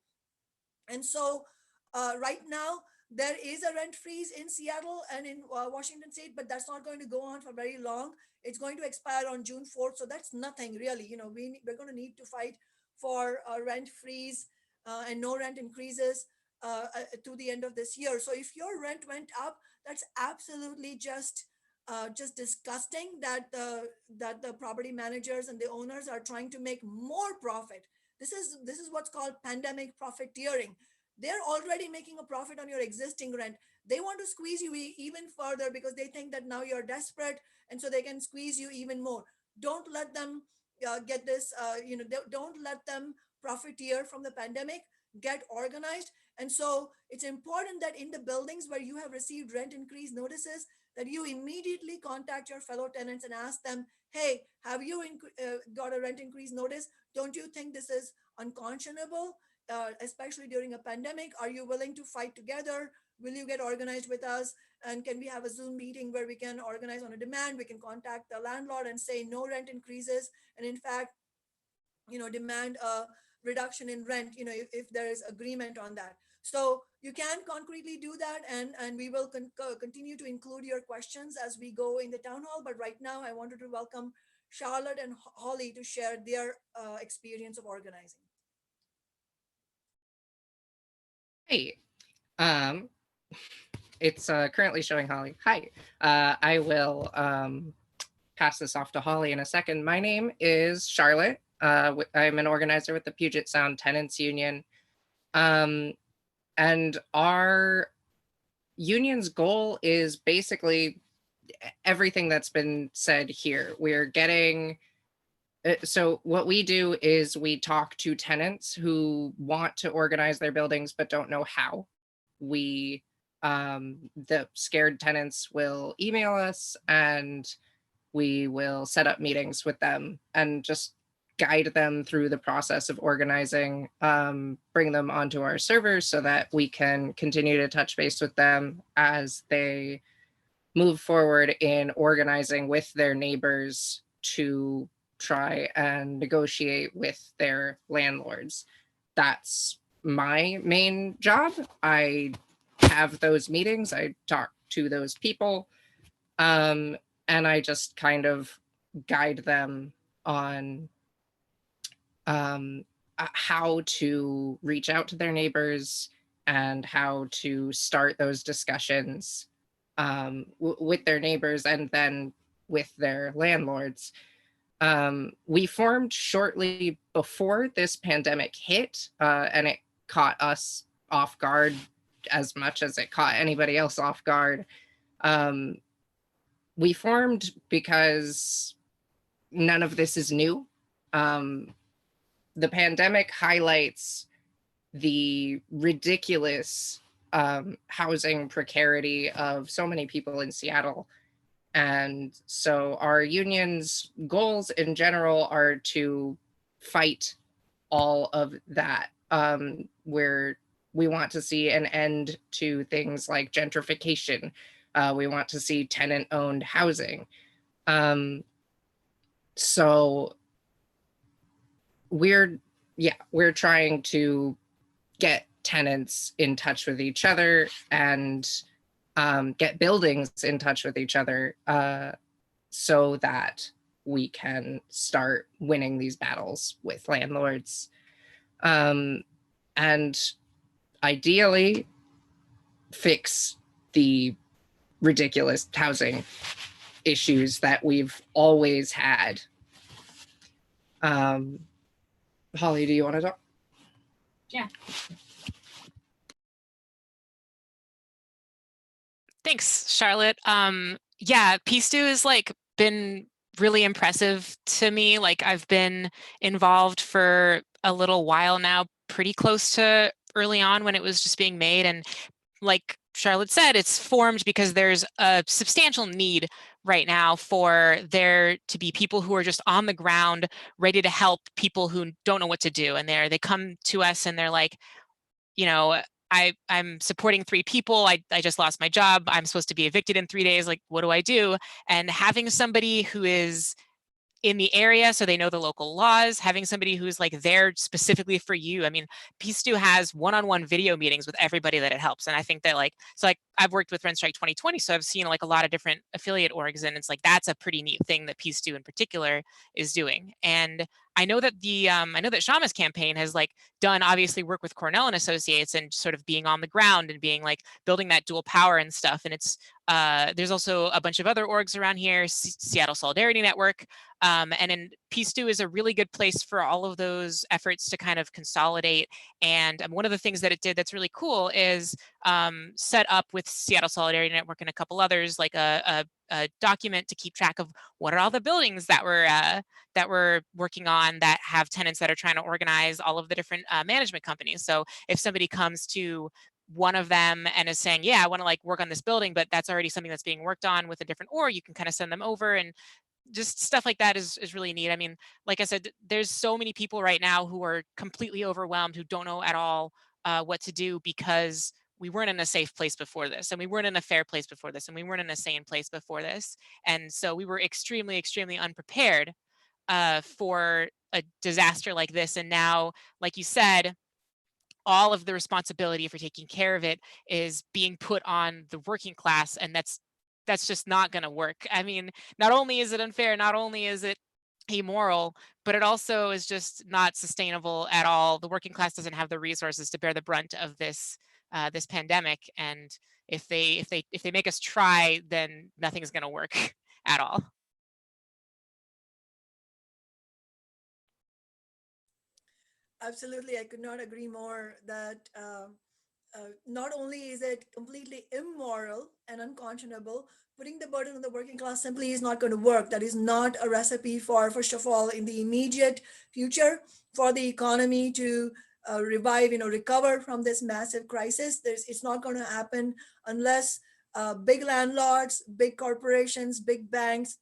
A: And so right now, there is a rent freeze in Seattle and in Washington State, but that's not going to go on for very long. It's going to expire on June 4th. So that's nothing really. We're going to need to fight for a rent freeze and no rent increases to the end of this year. So if your rent went up, that's absolutely just disgusting that the property managers and the owners are trying to make more profit. This is what's called pandemic profiteering. They're already making a profit on your existing rent. They want to squeeze you even further because they think that now you're desperate, and so they can squeeze you even more. Don't let them get this. Don't let them profiteer from the pandemic. Get organized. And so it's important that in the buildings where you have received rent increase notices, that you immediately contact your fellow tenants and ask them, hey, have you got a rent increase notice? Don't you think this is unconscionable, especially during a pandemic? Are you willing to fight together? Will you get organized with us? And can we have a Zoom meeting where we can organize on a demand? We can contact the landlord and say no rent increases. And in fact, demand a reduction in rent, if there is agreement on that. So you can concretely do that, and we will continue to include your questions as we go in the town hall. But right now, I wanted to welcome Charlotte and Holly to share their experience of organizing.
F: Hey, it's currently showing Holly. Hi, I will pass this off to Holly in a second. My name is Charlotte. I'm an organizer with the Puget Sound Tenants Union. And our union's goal is basically everything that's been said here. We're getting, so what we do is we talk to tenants who want to organize their buildings but don't know how. We, the scared tenants will email us and we will set up meetings with them and just guide them through the process of organizing, bring them onto our servers so that we can continue to touch base with them as they move forward in organizing with their neighbors to try and negotiate with their landlords. That's my main job. I have those meetings, I talk to those people, and I just kind of guide them on how to reach out to their neighbors and how to start those discussions with their neighbors and then with their landlords. We formed shortly before this pandemic hit, and it caught us off guard as much as it caught anybody else off guard. We formed because none of this is new. The pandemic highlights the ridiculous housing precarity of so many people in Seattle. And so our union's goals in general are to fight all of that. Where we want to see an end to things like gentrification. We want to see tenant-owned housing. So we're trying to get tenants in touch with each other and get buildings in touch with each other so that we can start winning these battles with landlords. And ideally fix the ridiculous housing issues that we've always had. Holly, do you want to talk?
G: Yeah. Thanks, Charlotte. Yeah, Peace Stew has been really impressive to me. I've been involved for a little while now, pretty close to early on when it was just being made. And like Charlotte said, it's formed because there's a substantial need right now for there to be people who are just on the ground, ready to help people who don't know what to do. And they come to us and they're like, I'm supporting 3 people. I just lost my job. I'm supposed to be evicted in 3 days. Like, what do I do? And having somebody who is in the area so they know the local laws, having somebody who's like there specifically for you. I mean, Peace2 has one-on-one video meetings with everybody that it helps. And I think that like I've worked with Rent Strike 2020, so I've seen like a lot of different affiliate orgs, and it's like that's a pretty neat thing that Peace2 in particular is doing. And I know that I know that Shama's campaign has like done obviously work with Cornell and Associates and sort of being on the ground and being like building that dual power and stuff. And it's there's also a bunch of other orgs around here, Seattle Solidarity Network, and then Peace2 is a really good place for all of those efforts to kind of consolidate. And one of the things that it did that's really cool is set up with Seattle Solidarity Network and a couple others, like a document to keep track of what are all the buildings that we're working on that have tenants that are trying to organize all of the different management companies. So if somebody comes to one of them and is saying, yeah, I want to like work on this building, but that's already something that's being worked on with a different org, you can kind of send them over, and just stuff like that is really neat. I mean, like I said, there's so many people right now who are completely overwhelmed, who don't know at all what to do because we weren't in a safe place before this, and we weren't in a fair place before this, and we weren't in a sane place before this. And so we were extremely, extremely unprepared for a disaster like this. And now, like you said, all of the responsibility for taking care of it is being put on the working class, and that's just not going to work. I mean, not only is it unfair, not only is it immoral, but it also is just not sustainable at all. The working class doesn't have the resources to bear the brunt of this this pandemic, and if they make us try, then nothing's going to work at all.
A: Absolutely, I could not agree more that not only is it completely immoral and unconscionable, putting the burden on the working class simply is not going to work. That is not a recipe for, first of all, in the immediate future, for the economy to revive, recover from this massive crisis. It's not going to happen unless big landlords, big corporations, big banks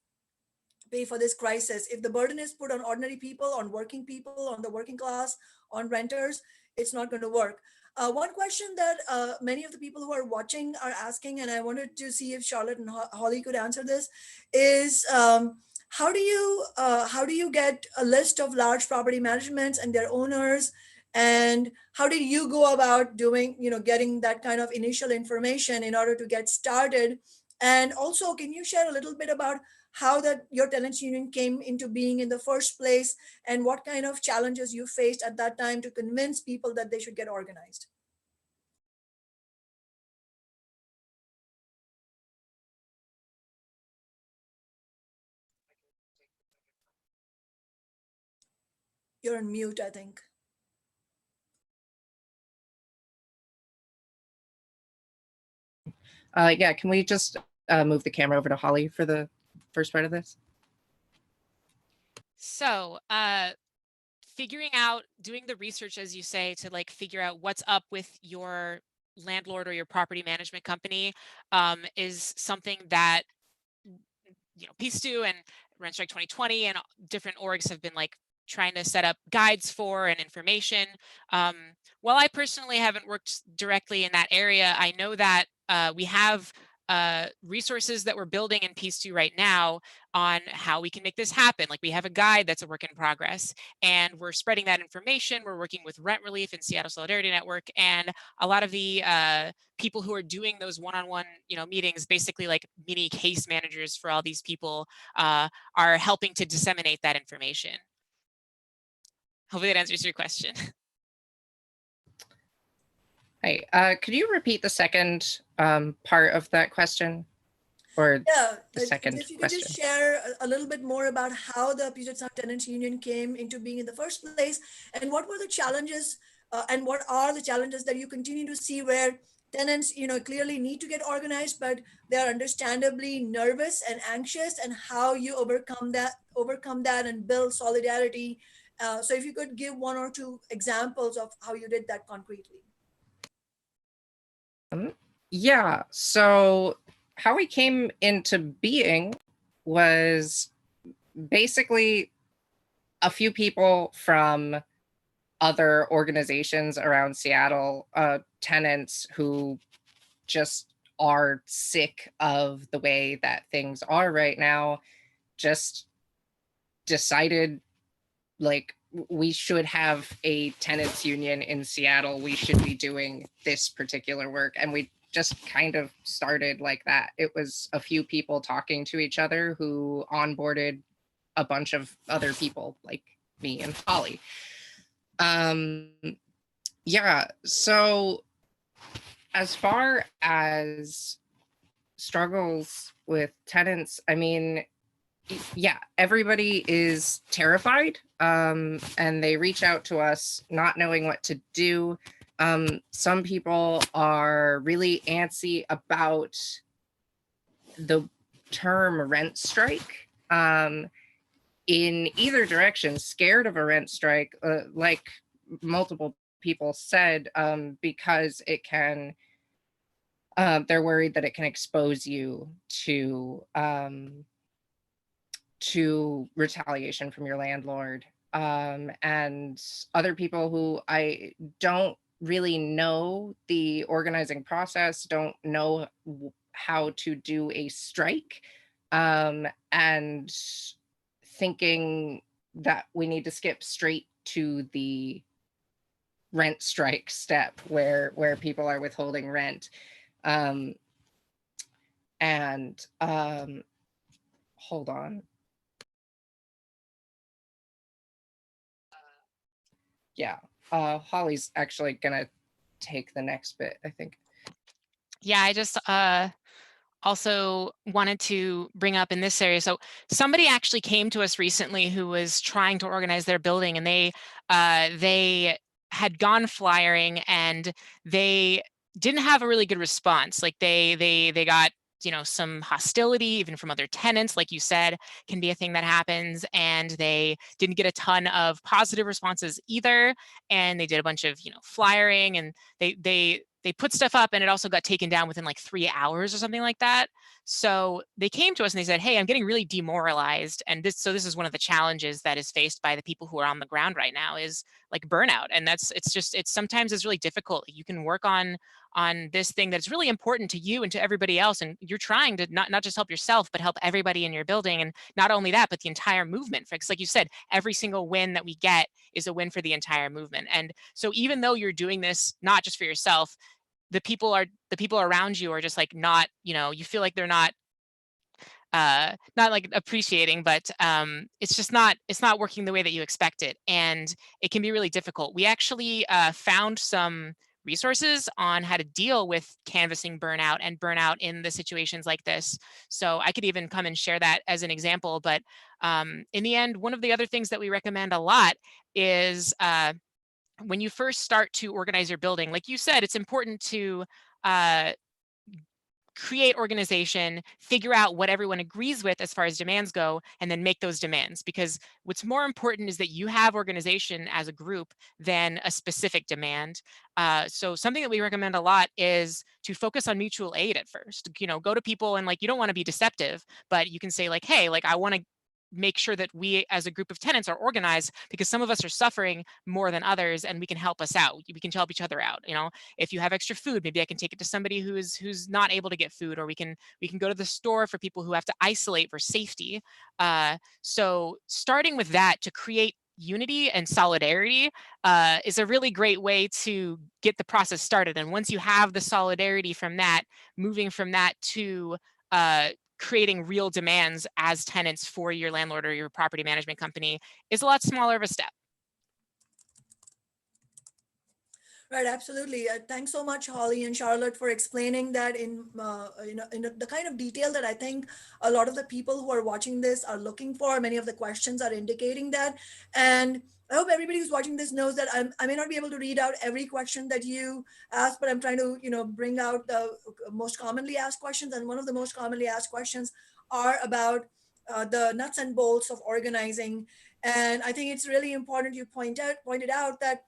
A: pay for this crisis. If the burden is put on ordinary people, on working people, on the working class, on renters, it's not going to work. One question that many of the people who are watching are asking, and I wanted to see if Charlotte and Holly could answer this, is how do you get a list of large property managements and their owners, and how did you go about doing, getting that kind of initial information in order to get started? And also, can you share a little bit about how that your tenants union came into being in the first place, and what kind of challenges you faced at that time to convince people that they should get organized? You're on mute, I think.
F: Yeah, can we just move the camera over to Holly for the first part of this?
G: So figuring out, doing the research, as you say, to like figure out what's up with your landlord or your property management company is something that Peace2 and Rent Strike 2020 and different orgs have been like trying to set up guides for and information. While I personally haven't worked directly in that area, I know that we have resources that we're building in Peace2 right now on how we can make this happen. Like we have a guide that's a work in progress, and we're spreading that information. We're working with Rent Relief and Seattle Solidarity Network, and a lot of the people who are doing those one-on-one meetings, basically like mini case managers for all these people, are helping to disseminate that information. Hopefully that answers your question.
F: Hey, could you repeat the second part of that question? Or
A: Yeah,
F: the second
A: if you could
F: question?
A: just share a little bit more about how the Puget Sound Tenants Union came into being in the first place, and what were the challenges, and what are the challenges that you continue to see where tenants, clearly need to get organized, but they are understandably nervous and anxious, and how you overcome that and build solidarity. So if you could give one or two examples of how you did that concretely.
F: Yeah, so how we came into being was basically a few people from other organizations around Seattle, tenants who just are sick of the way that things are right now, just decided like we should have a tenants union in Seattle. We should be doing this particular work. And we just kind of started like that. It was a few people talking to each other who onboarded a bunch of other people like me and Holly. Yeah, so as far as struggles with tenants, I mean, yeah, everybody is terrified, and they reach out to us not knowing what to do. Some people are really antsy about the term rent strike, in either direction, scared of a rent strike, like multiple people said, because it can, they're worried that it can expose you to retaliation from your landlord. And other people who I don't really know the organizing process, don't know how to do a strike, and thinking that we need to skip straight to the rent strike step where people are withholding rent. And hold on. Yeah, Holly's actually gonna take the next bit, I think.
G: Yeah, I just also wanted to bring up in this area. So somebody actually came to us recently who was trying to organize their building, and they had gone flyering, and they didn't have a really good response. Like they got, you know, some hostility even from other tenants, like you said, can be a thing that happens. And they didn't get a ton of positive responses either. And they did a bunch of, you know, flyering, and they put stuff up, and it also got taken down within like 3 hours or something like that. So they came to us and they said, hey, I'm getting really demoralized. And this is one of the challenges that is faced by the people who are on the ground right now, is like burnout. And it's sometimes it's really difficult. You can work on this thing that's really important to you and to everybody else. And you're trying to not just help yourself, but help everybody in your building. And not only that, but the entire movement. Because like you said, every single win that we get is a win for the entire movement. And so even though you're doing this not just for yourself, the people around you are just like not, you know, you feel like they're not like appreciating, but it's not working the way that you expect it, and it can be really difficult. We actually found some resources on how to deal with canvassing burnout in the situations like this. So I could even come and share that as an example. But in the end, one of the other things that we recommend a lot is when you first start to organize your building, like you said, it's important to create organization, figure out what everyone agrees with as far as demands go, and then make those demands. Because what's more important is that you have organization as a group than a specific demand. So something that we recommend a lot is to focus on mutual aid at first. You know, go to people and like, you don't want to be deceptive, but you can say like, hey, like I want to make sure that we as a group of tenants are organized, because some of us are suffering more than others, and we can help us out. We can help each other out. You know, if you have extra food, maybe I can take it to somebody who's not able to get food, or we can go to the store for people who have to isolate for safety. So starting with that to create unity and solidarity is a really great way to get the process started. And once you have the solidarity from that, moving from that to creating real demands as tenants for your landlord or your property management company is a lot smaller of a step.
A: Right, absolutely. Thanks so much, Holly and Charlotte, for explaining that in the kind of detail that I think a lot of the people who are watching this are looking for. Many of the questions are indicating that, and I hope everybody who's watching this knows that I may not be able to read out every question that you ask, but I'm trying to bring out the most commonly asked questions, and one of the most commonly asked questions are about the nuts and bolts of organizing, and I think it's really important you pointed out that.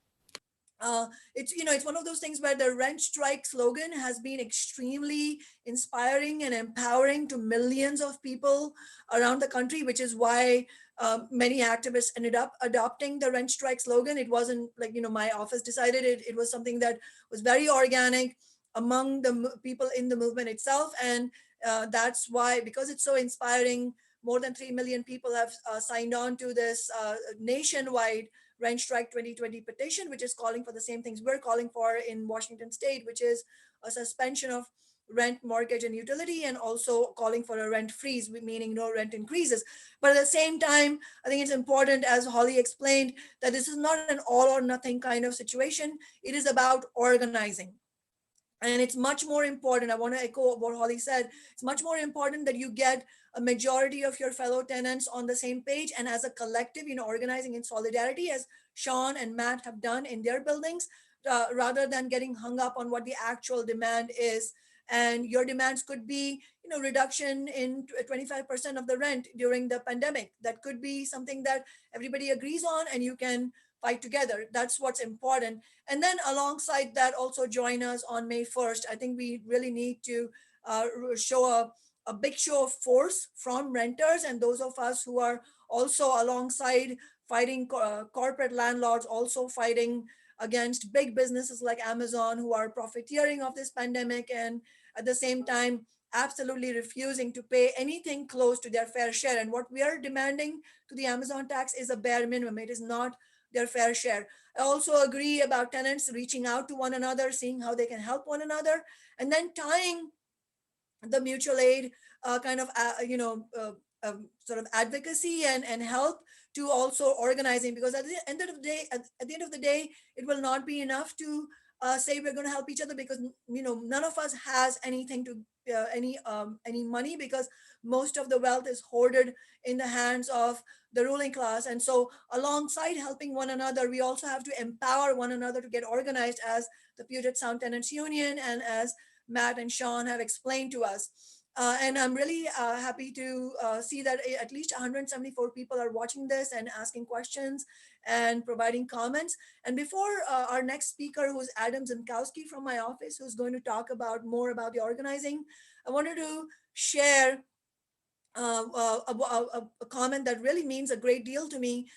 A: It's one of those things where the rent strike slogan has been extremely inspiring and empowering to millions of people around the country, which is why many activists ended up adopting the rent strike slogan. It wasn't like, my office decided it. It was something that was very organic among the people in the movement itself. And that's why, because it's so inspiring, more than 3 million people have signed on to this nationwide Rent Strike 2020 petition, which is calling for the same things we're calling for in Washington state, which is a suspension of rent, mortgage, and utility, and also calling for a rent freeze, meaning no rent increases. But at the same time, I think it's important, as Holly explained, that this is not an all or nothing kind of situation. It is about organizing. And it's much more important. I want to echo what Holly said. It's much more important that you get a majority of your fellow tenants on the same page and as a collective, organizing in solidarity, as Sean and Matt have done in their buildings, rather than getting hung up on what the actual demand is. And your demands could be, reduction in 25% of the rent during the pandemic. That could be something that everybody agrees on, and you can fight together. That's what's important. And then alongside that, also join us on May 1st. I think we really need to show a big show of force from renters and those of us who are also alongside fighting corporate landlords, also fighting against big businesses like Amazon, who are profiteering of this pandemic, and at the same time absolutely refusing to pay anything close to their fair share. And what we are demanding to the Amazon tax is a bare minimum. It is not their fair share. I also agree about tenants reaching out to one another, seeing how they can help one another, and then tying the mutual aid kind of sort of advocacy and help to also organizing, because at the end of the day, at the end of the day, it will not be enough to say we're going to help each other, because none of us has anything to any money, because most of the wealth is hoarded in the hands of the ruling class. And so alongside helping one another, we also have to empower one another to get organized, as the Puget Sound Tenants Union and as Matt and Sean have explained to us. And I'm really happy to see that at least 174 people are watching this and asking questions and providing comments. And before our next speaker, who's Adam Zimkowski from my office, who's going to talk about more about the organizing, I wanted to share a comment that really means a great deal to me.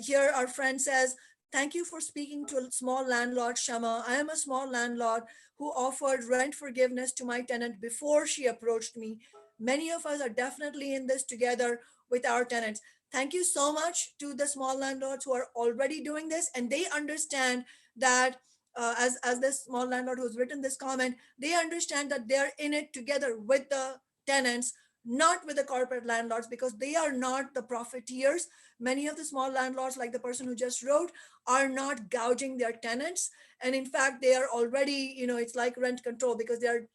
A: Here, our friend says, "Thank you for speaking to a small landlord, Shama. I am a small landlord who offered rent forgiveness to my tenant before she approached me. Many of us are definitely in this together with our tenants." Thank you so much to the small landlords who are already doing this, and they understand that, as this small landlord who's written this comment, they understand that they're in it together with the tenants, not with the corporate landlords, because they are not the profiteers. Many of the small landlords, like the person who just wrote, are not gouging their tenants. And in fact, they are already, it's like rent control, because they're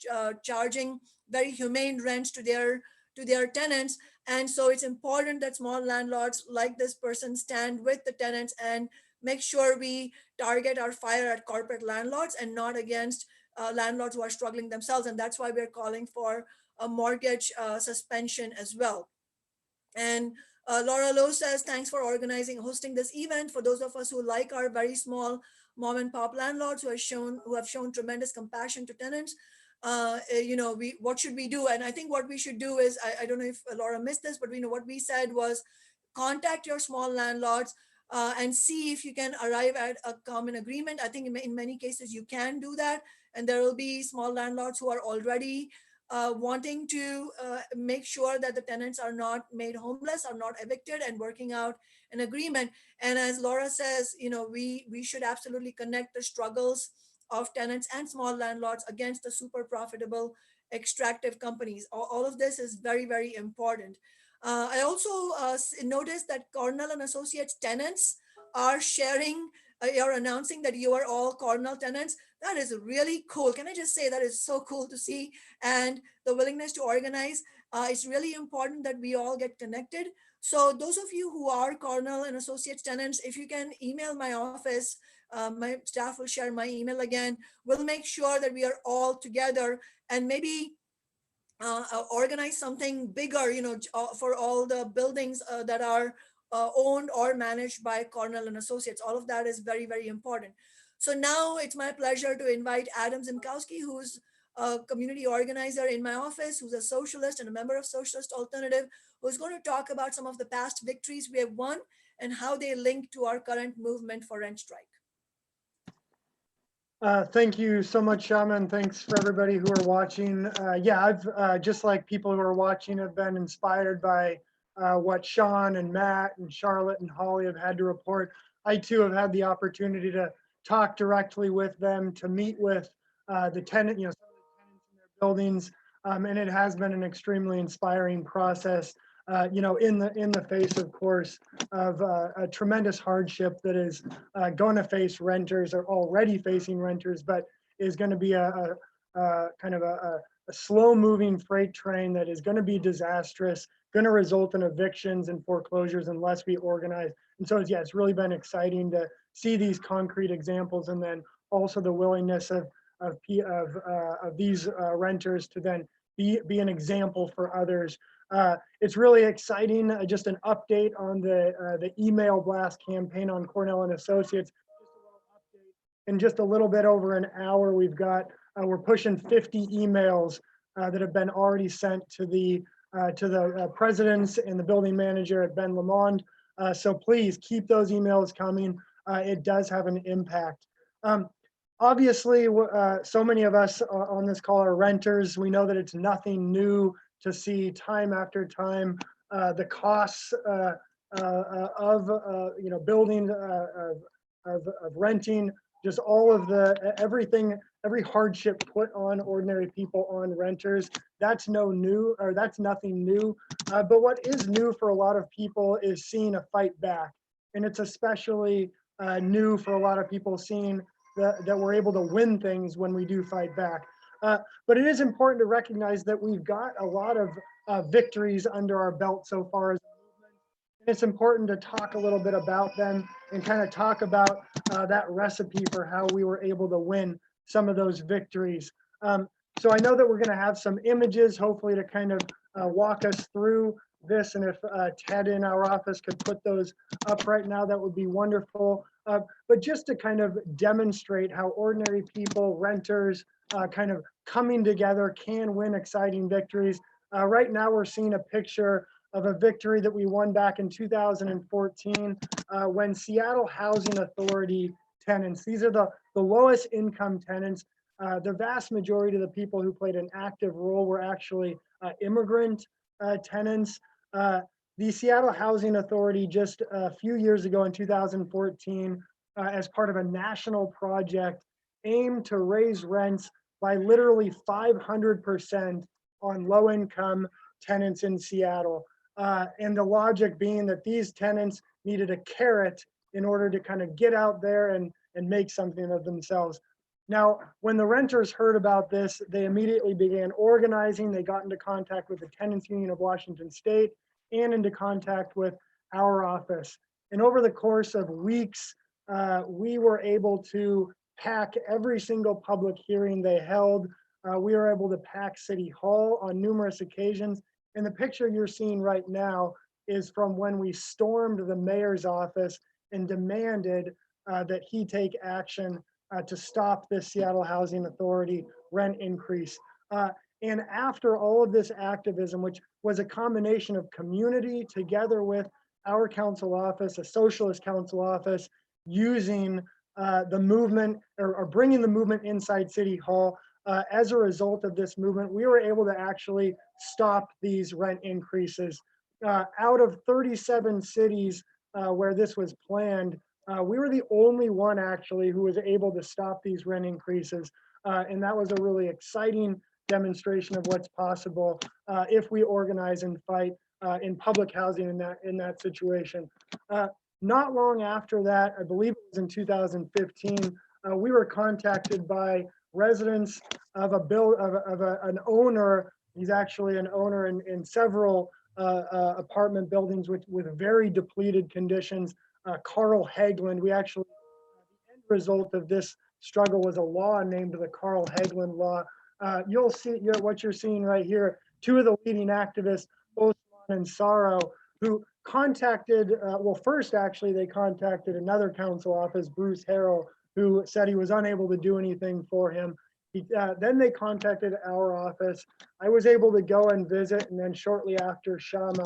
A: charging very humane rents to their tenants. And so it's important that small landlords like this person stand with the tenants and make sure we target our fire at corporate landlords and not against landlords who are struggling themselves. And that's why we're calling for a mortgage suspension as well. And Laura Lowe says, "Thanks for hosting this event. For those of us who like our very small mom and pop landlords who have shown tremendous compassion to tenants, what should we do?" And I think what we should do is, I don't know if Laura missed this, but what we said was, contact your small landlords and see if you can arrive at a common agreement. I think in many cases you can do that, and there will be small landlords who are already wanting to make sure that the tenants are not made homeless, are not evicted, and working out an agreement. And as Laura says, we should absolutely connect the struggles of tenants and small landlords against the super profitable extractive companies. All of this is very, very important. I also noticed that Cornell and Associates tenants are sharing, you're announcing that you are all Cornell tenants. That is really cool. Can I just say that is so cool to see, and the willingness to organize. It's really important that we all get connected. So those of you who are Cornell and Associates tenants, if you can email my office, my staff will share my email again. We'll make sure that we are all together and maybe organize something bigger, for all the buildings that are owned or managed by Cornell and Associates. All of that is very, very important. So now it's my pleasure to invite Adam Zimkowski, who's a community organizer in my office who's a socialist and a member of Socialist Alternative, who's going to talk about some of the past victories we have won and how they link to our current movement for rent strike.
C: Thank you so much, Shama, and thanks for everybody who are watching. Yeah, I've just like people who are watching have been inspired by what Sean and Matt and Charlotte and Holly have had to report. I too have had the opportunity to talk directly with them, to meet with the tenant, some of the tenants in their buildings, and it has been an extremely inspiring process. In the face, of course, of a tremendous hardship that is going to face renters, or already facing renters, but is going to be a kind of a slow-moving freight train that is going to be disastrous, going to result in evictions and foreclosures unless we organize. And so, yeah, it's really been exciting to see these concrete examples, and then also the willingness of these renters to then be an example for others. It's really exciting. Just an update on the email blast campaign on Cornell and Associates. In just a little bit over an hour, we're pushing 50 emails that have been already sent to the presidents and the building manager at Ben Lamond. So please keep those emails coming. It does have an impact. Obviously, so many of us on this call are renters. We know that it's nothing new to see time after time the costs of building, of renting, just all of every hardship put on ordinary people, on renters. That's nothing new. But what is new for a lot of people is seeing a fight back, and it's especially new for a lot of people seeing that we're able to win things when we do fight back. But it is important to recognize that we've got a lot of victories under our belt so far as a movement. And it's important to talk a little bit about them and kind of talk about that recipe for how we were able to win some of those victories. So I know that we're going to have some images, hopefully, to kind of walk us through this. And if Ted in our office could put those up right now, that would be wonderful. But just to kind of demonstrate how ordinary people, renters, kind of coming together can win exciting victories. Right now, we're seeing a picture of a victory that we won back in 2014 when Seattle Housing Authority tenants, these are the lowest income tenants. The vast majority of the people who played an active role were actually immigrant tenants. The Seattle Housing Authority just a few years ago in 2014, as part of a national project, aimed to raise rents by literally 500% on low-income tenants in Seattle. And the logic being that these tenants needed a carrot in order to kind of get out there and make something of themselves. Now, when the renters heard about this, they immediately began organizing. They got into contact with the Tenants Union of Washington State and into contact with our office. And over the course of weeks, we were able to pack every single public hearing they held. We were able to pack City Hall on numerous occasions. And the picture you're seeing right now is from when we stormed the mayor's office and demanded that he take action to stop this Seattle Housing Authority rent increase. And after all of this activism, which was a combination of community together with our council office, a socialist council office, using the movement or bringing the movement inside City Hall, as a result of this movement, we were able to actually stop these rent increases. Out of 37 cities where this was planned, we were the only one actually who was able to stop these rent increases. And that was a really exciting demonstration of what's possible if we organize and fight in public housing in that situation. Not long after that, I believe it was in 2015, we were contacted by residents of an owner. He's actually an owner in several apartment buildings with very depleted conditions. Carl Hagelin. We actually, the end result of this struggle was a law named the Carl Hagelin Law. You'll see what you're seeing right here. Two of the leading activists, Osman and Saro, who contacted, well, first actually they contacted another council office, Bruce Harrell, who said he was unable to do anything for him. Then they contacted our office. I was able to go and visit, and then shortly after, Shama.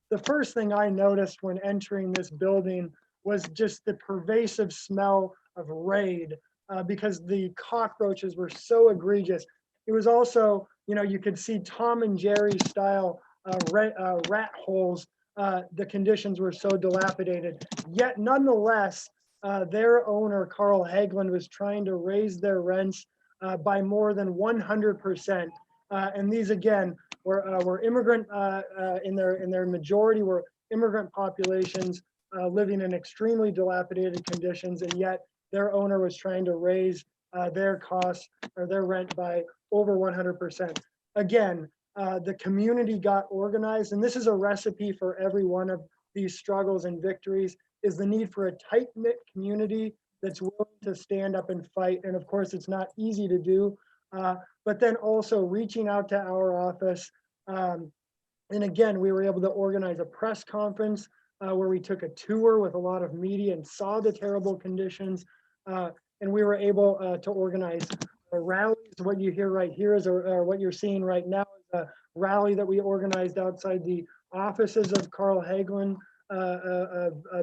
C: The first thing I noticed when entering this building was just the pervasive smell of raid, because the cockroaches were so egregious. It was also, you could see Tom and Jerry style rat holes. The conditions were so dilapidated. Yet nonetheless, their owner, Carl Hagelund, was trying to raise their rents by more than 100%. And these, again, were immigrant, in their majority were immigrant populations living in extremely dilapidated conditions, and yet their owner was trying to raise their costs or their rent by over 100%. Again, the community got organized, and this is a recipe for every one of these struggles and victories, is the need for a tight-knit community that's willing to stand up and fight. And of course, it's not easy to do, but then also reaching out to our office. And again, we were able to organize a press conference where we took a tour with a lot of media and saw the terrible conditions. And we were able to organize rallies. What you hear right here is, or what you're seeing right now is a rally that we organized outside the offices of Carl Hagelund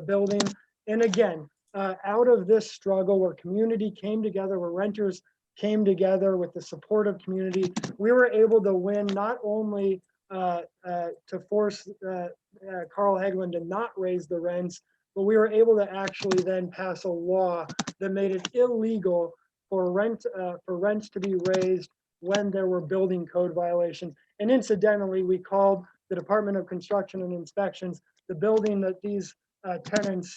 C: building. And again, out of this struggle where community came together, where renters came together with the support of community, we were able to win not only to force Carl Hagelund to not raise the rents, but we were able to actually then pass a law that made it illegal for rents to be raised when there were building code violations. And incidentally, we called the Department of Construction and Inspections, the building that these tenants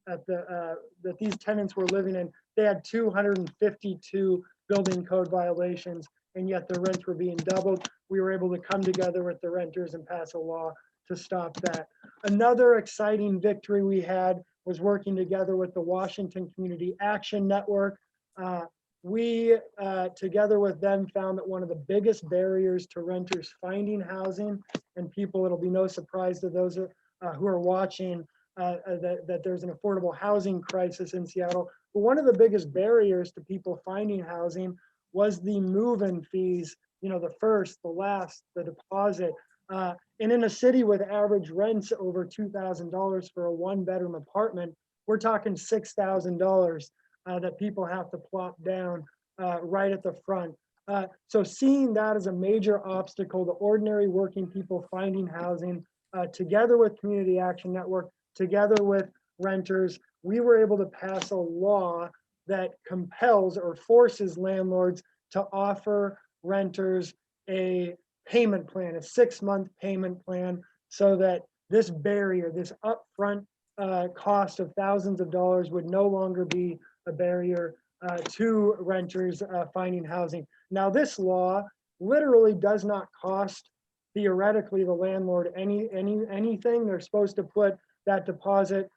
C: that these tenants were living in. They had 252 building code violations, and yet their rents were being doubled. We were able to come together with the renters and pass a law to stop that. Another exciting victory we had was working together with the Washington Community Action Network. We, together with them, found that one of the biggest barriers to renters finding housing, and people, it'll be no surprise to those who are watching, that there's an affordable housing crisis in Seattle. But one of the biggest barriers to people finding housing was the move-in fees, the first, the last, the deposit. And in a city with average rents over $2,000 for a one-bedroom apartment, we're talking $6,000 that people have to plop down right at the front. So seeing that as a major obstacle to ordinary working people finding housing, together with Community Action Network, together with renters, we were able to pass a law that compels or forces landlords to offer renters a payment plan, a 6-month payment plan, so that this barrier, this upfront cost of thousands of dollars would no longer be a barrier to renters finding housing. Now, this law literally does not cost theoretically the landlord anything. They're supposed to put that deposit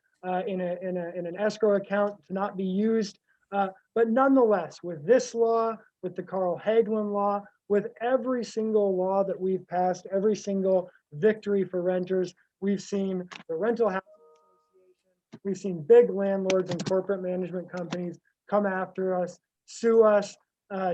C: in an escrow account to not be used. But nonetheless, with this law, with the Carl Hagelund law, with every single law that we've passed, every single victory for renters, we've seen the Rental Housing Association, we've seen big landlords and corporate management companies come after us, sue us,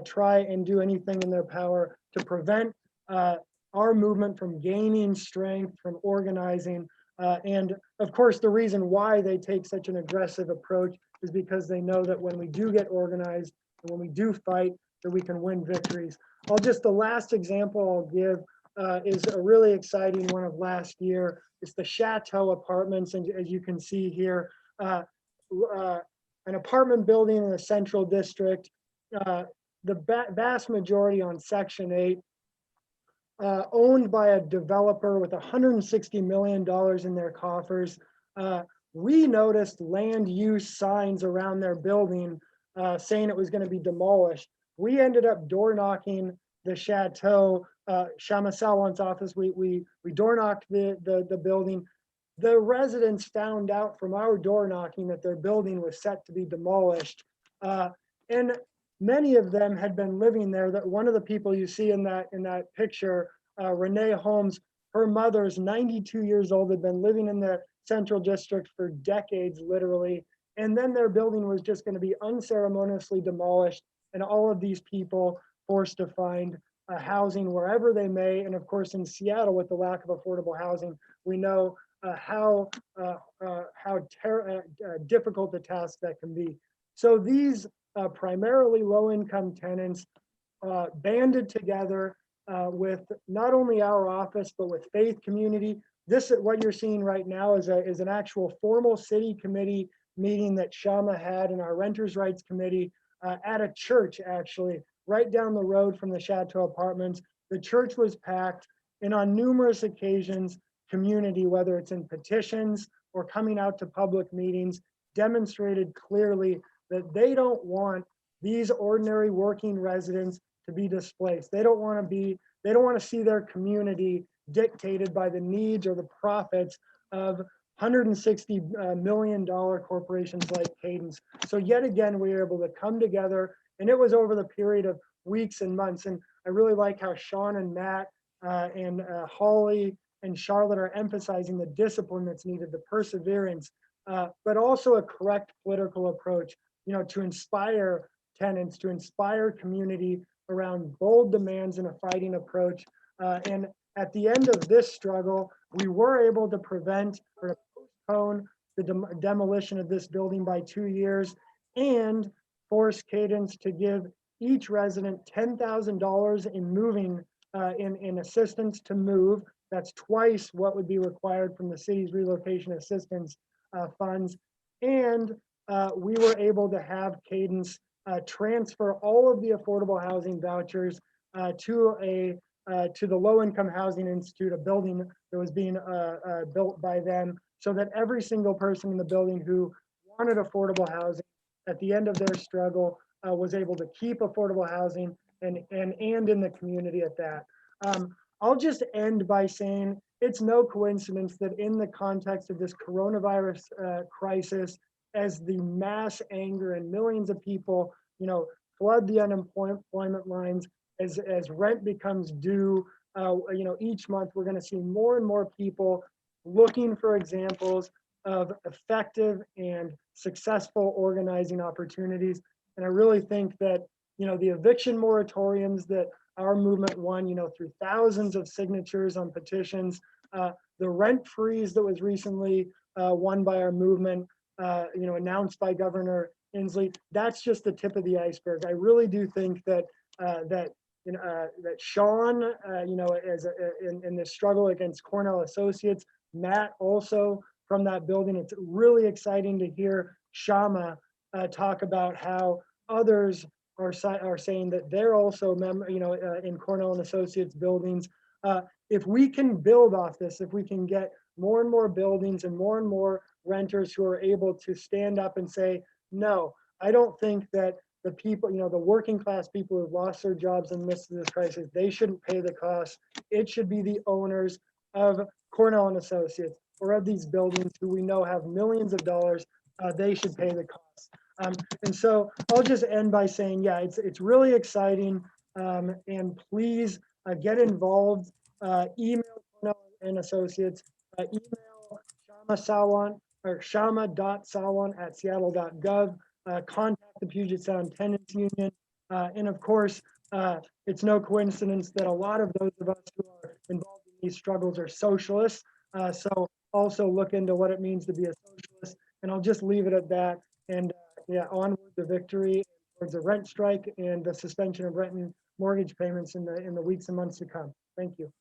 C: try and do anything in their power to prevent our movement from gaining strength, from organizing. And of course, the reason why they take such an aggressive approach is because they know that when we do get organized and when we do fight, that we can win victories. The last example I'll give is a really exciting one of last year. It's the Chateau Apartments, and as you can see here, an apartment building in the Central District, the vast majority on Section 8, owned by a developer with $160 million in their coffers. We noticed land use signs around their building saying it was going to be demolished. We ended up door knocking the Chateau, Shama Salwan's office. We door knocked the building. The residents found out from our door knocking that their building was set to be demolished. And many of them had been living there. That one of the people you see in that picture, Renee Holmes, her mother's 92 years old, had been living in the Central District for decades, literally. And then their building was just going to be unceremoniously demolished. and all of these people forced to find housing wherever they may. And of course, in Seattle, with the lack of affordable housing, we know how difficult the task that can be. So these primarily low-income tenants banded together with not only our office, but with faith community. This, what you're seeing right now, is an actual formal city committee meeting that Shama had in our Renters' Rights Committee at a church, actually, right down the road from the Chateau Apartments. The church was packed, and on numerous occasions, community, whether it's in petitions or coming out to public meetings, demonstrated clearly that they don't want these ordinary working residents to be displaced. They don't want to see their community dictated by the needs or the profits of $160 million corporations like Cadence. So yet again, we were able to come together, and it was over the period of weeks and months. And I really like how Sean and Matt and Holly and Charlotte are emphasizing the discipline that's needed, the perseverance, but also a correct political approach, to inspire tenants, to inspire community around bold demands and a fighting approach. And at the end of this struggle, we were able to prevent or postpone the demolition of this building by 2 years and force Cadence to give each resident $10,000 in moving, in assistance to move. That's twice what would be required from the city's relocation assistance funds. And we were able to have Cadence transfer all of the affordable housing vouchers to the Low Income Housing Institute, a building that was being built by them, so that every single person in the building who wanted affordable housing at the end of their struggle was able to keep affordable housing and in the community at that. I'll just end by saying it's no coincidence that in the context of this coronavirus crisis, as the mass anger and millions of people, flood the unemployment lines, as rent becomes due, each month we're going to see more and more people looking for examples of effective and successful organizing opportunities. And I really think that, the eviction moratoriums that our movement won, through thousands of signatures on petitions, the rent freeze that was recently won by our movement, announced by Governor Inslee, that's just the tip of the iceberg. I really do think that that Sean, in this struggle against Cornell Associates, Matt also from that building. It's really exciting to hear Shama talk about how others are saying that they're also in Cornell and Associates buildings. If we can build off this, if we can get more and more buildings and more renters who are able to stand up and say, no, I don't think that the people, the working class people who've lost their jobs in the midst of this crisis, they shouldn't pay the cost. It should be the owners of Cornell and Associates or of these buildings who we know have millions of dollars, they should pay the cost. And so I'll just end by saying, yeah, it's really exciting. And please get involved. Email Cornell and Associates. Email Shama Sawant or shama.sawant@seattle.gov. Contact the Puget Sound Tenants Union. And of course, it's no coincidence that a lot of those of us who are involved in these struggles are socialists. So also look into what it means to be a socialist. And I'll just leave it at that. And yeah, onward to victory towards a rent strike and the suspension of rent and mortgage payments in the weeks and months to come. Thank you.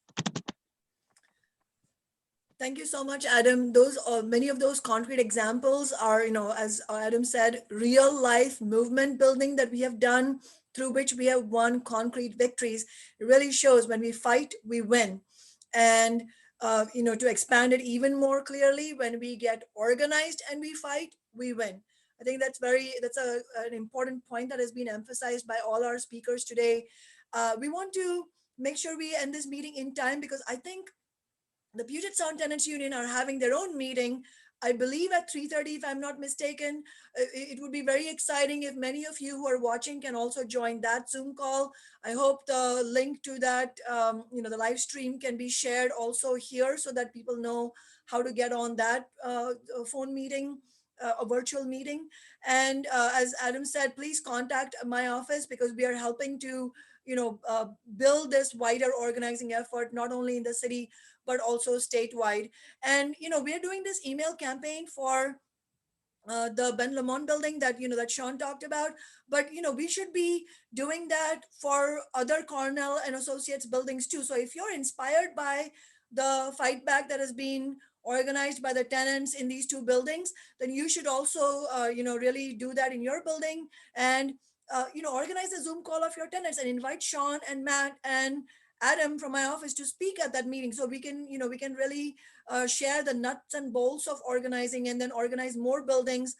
A: Thank you so much, Adam. Those many of those concrete examples are, as Adam said, real life movement building that we have done, through which we have won concrete victories. It really shows when we fight, we win. And to expand it even more clearly, when we get organized and we fight, we win. I think that's an important point that has been emphasized by all our speakers today. We want to make sure we end this meeting in time, because I think the Puget Sound Tenants Union are having their own meeting, I believe at 3:30, if I'm not mistaken. It would be very exciting if many of you who are watching can also join that Zoom call. I hope the link to that, the live stream can be shared also here, so that people know how to get on that phone meeting. a virtual meeting. And as Adam said, please contact my office because we are helping to, build this wider organizing effort, not only in the city, but also statewide. And, we are doing this email campaign for the Ben Lamont building that that Sean talked about, but we should be doing that for other Cornell and Associates buildings too. So if you're inspired by the fight back that has been organized by the tenants in these two buildings, then you should also really do that in your building. And organize a Zoom call of your tenants and invite Sean and Matt and Adam from my office to speak at that meeting, so we can really share the nuts and bolts of organizing, and then organize more buildings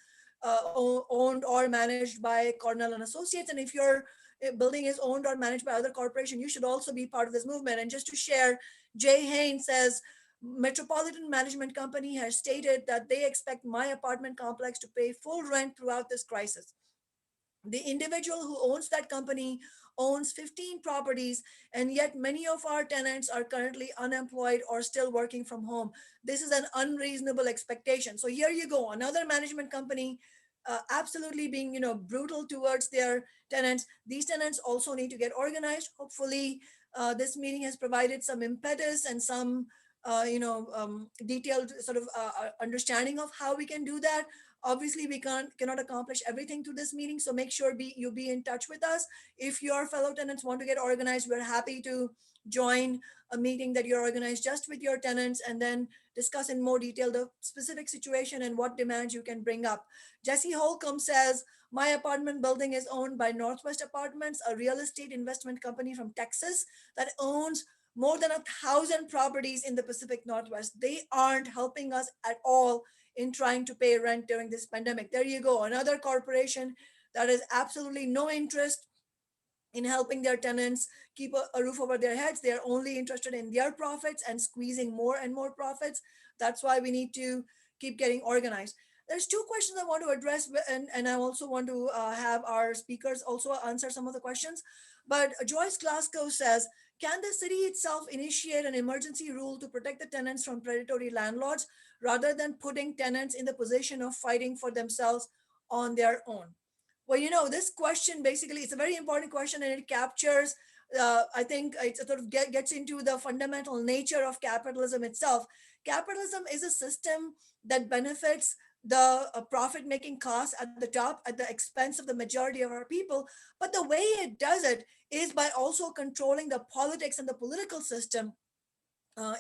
A: owned or managed by Cornell and Associates. And if your building is owned or managed by other corporation, you should also be part of this movement. And just to share, Jay Hain says, Metropolitan Management Company has stated that they expect my apartment complex to pay full rent throughout this crisis. The individual who owns that company owns 15 properties, and yet many of our tenants are currently unemployed or still working from home. This is an unreasonable expectation. So here you go, another management company absolutely being brutal towards their tenants. These tenants also need to get organized. Hopefully, this meeting has provided some impetus and some detailed sort of understanding of how we can do that. Obviously, we cannot accomplish everything through this meeting, so make sure you be in touch with us. If your fellow tenants want to get organized, we're happy to join a meeting that you're organized just with your tenants, and then discuss in more detail the specific situation and what demands you can bring up. Jesse Holcomb says, my apartment building is owned by Northwest Apartments, a real estate investment company from Texas that owns more than 1,000 properties in the Pacific Northwest. They aren't helping us at all in trying to pay rent during this pandemic. There you go, another corporation that has absolutely no interest in helping their tenants keep a roof over their heads. They're only interested in their profits and squeezing more and more profits. That's why we need to keep getting organized. There's two questions I want to address, and I also want to have our speakers also answer some of the questions. But Joyce Glasgow says, can the city itself initiate an emergency rule to protect the tenants from predatory landlords rather than putting tenants in the position of fighting for themselves on their own? Well, this question basically, it's a very important question, and it captures, I think it sort of gets into the fundamental nature of capitalism itself. Capitalism is a system that benefits the profit making class at the top at the expense of the majority of our people. But the way it does it is by also controlling the politics and the political system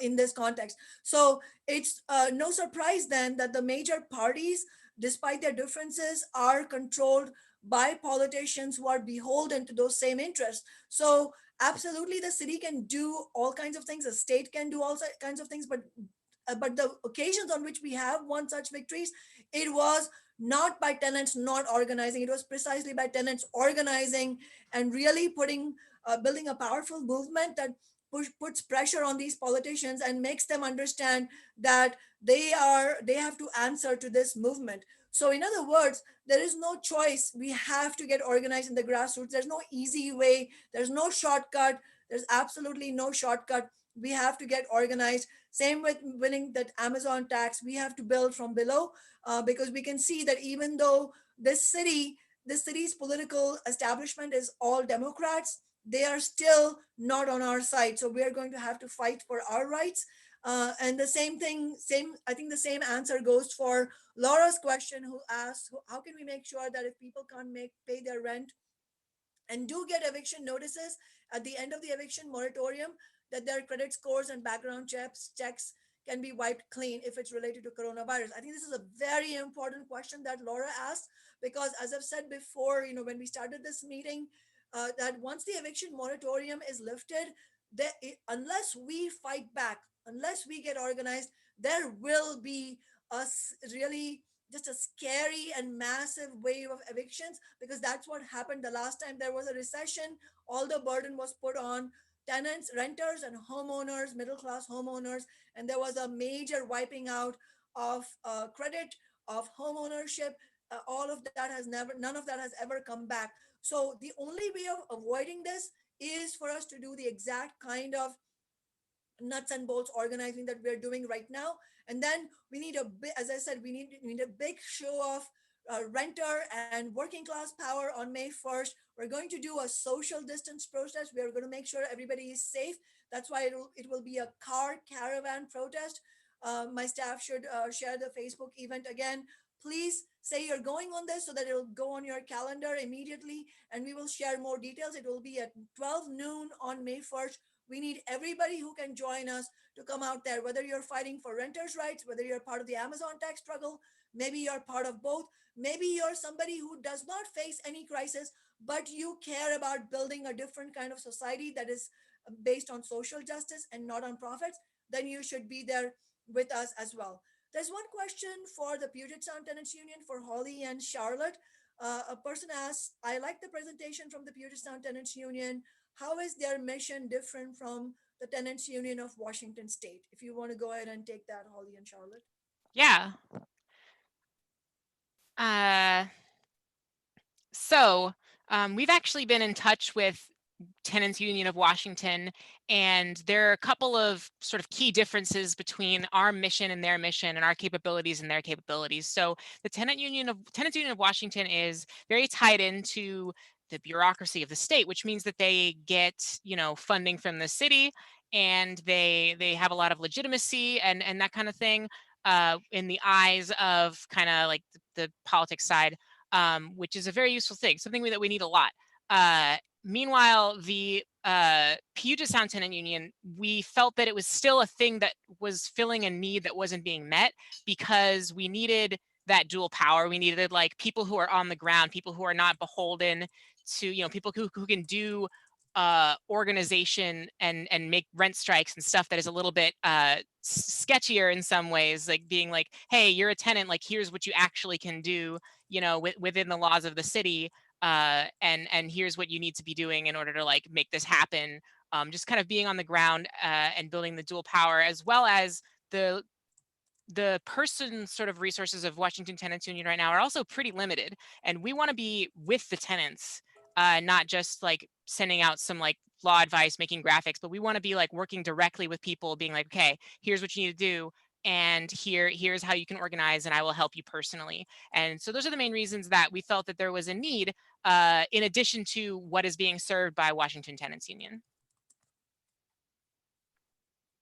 A: in this context. So it's no surprise then that the major parties, despite their differences, are controlled by politicians who are beholden to those same interests. So absolutely, the city can do all kinds of things, the state can do all kinds of things, but the occasions on which we have won such victories, it was not by tenants not organizing. It was precisely by tenants organizing and really building a powerful movement that puts pressure on these politicians and makes them understand that they have to answer to this movement. So in other words, there is no choice. We have to get organized in the grassroots. There's no easy way. There's no shortcut. There's absolutely no shortcut. We have to get organized. Same with winning that Amazon tax. We have to build from below because we can see that even though this city's political establishment is all Democrats, they are still not on our side. So we are going to have to fight for our rights. And the I think the same answer goes for Laura's question, who asked, how can we make sure that if people can't pay their rent and do get eviction notices at the end of the eviction moratorium, that their credit scores and background checks can be wiped clean if it's related to coronavirus? I think this is a very important question that Laura asked, because as I've said before, when we started this meeting, that once the eviction moratorium is lifted, unless we fight back, unless we get organized, there will be really just a scary and massive wave of evictions, because that's what happened the last time there was a recession. All the burden was put on tenants, renters, and homeowners, middle class homeowners, and there was a major wiping out of credit, of home ownership. All of that none of that has ever come back. So the only way of avoiding this is for us to do the exact kind of nuts and bolts organizing that we're doing right now. And then we need a big, as I said, we need a big show of renter and working class power on May 1st. We're going to do a social distance protest. We're going to make sure everybody is safe. That's why it will be a car caravan protest. My staff should share the Facebook event again. Please say you're going on this so that it'll go on your calendar immediately, and we will share more details. It will be at 12 noon on May 1st. We need everybody who can join us to come out there, whether you're fighting for renters' rights, whether you're part of the Amazon tax struggle, maybe you're part of both, maybe you're somebody who does not face any crisis, but you care about building a different kind of society that is based on social justice and not on profits, then you should be there with us as well. There's one question for the Puget Sound Tenants Union for Holly and Charlotte. A person asks, I like the presentation from the Puget Sound Tenants Union. How is their mission different from the Tenants Union of Washington State? If you want to go ahead and take that, Holly and Charlotte.
G: Yeah. So we've actually been in touch with Tenants Union of Washington, and there are a couple of sort of key differences between our mission and their mission, and our capabilities and their capabilities. So the Tenants Union of Washington is very tied into the bureaucracy of the state, which means that they get, funding from the city, and they have a lot of legitimacy and that kind of thing in the eyes of kind of like the politics side, which is a very useful thing, something that we need a lot. Meanwhile, the Puget Sound Tenant Union, we felt that it was still a thing that was filling a need that wasn't being met, because we needed that dual power. We needed like people who are on the ground, people who are not beholden to, people who can do organization and make rent strikes and stuff that is a little bit sketchier in some ways, like being like, hey, you're a tenant, like here's what you actually can do, within the laws of the city, and here's what you need to be doing in order to like make this happen. Just kind of being on the ground and building the dual power, as well as the person sort of resources of Washington Tenants Union right now are also pretty limited, and we want to be with the tenants, not just like sending out some like law advice, making graphics, but we want to be like working directly with people, being like, okay, here's what you need to do, and here's how you can organize, and I will help you personally. And so those are the main reasons that we felt that there was a need, in addition to what is being served by Washington Tenants Union.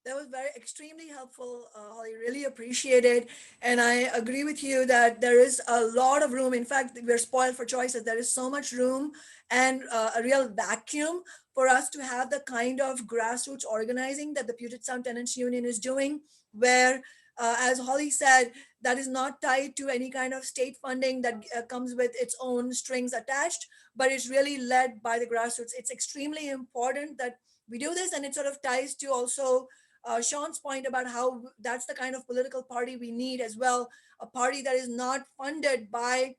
A: That was very extremely helpful, Holly. Really appreciate it. And I agree with you that there is a lot of room. In fact, we're spoiled for choices. There is so much room and a real vacuum for us to have the kind of grassroots organizing that the Puget Sound Tenants Union is doing, where, as Holly said, that is not tied to any kind of state funding that comes with its own strings attached, but it's really led by the grassroots. It's extremely important that we do this, and it sort of ties to also Sean's point about how that's the kind of political party we need as well, a party that is not funded by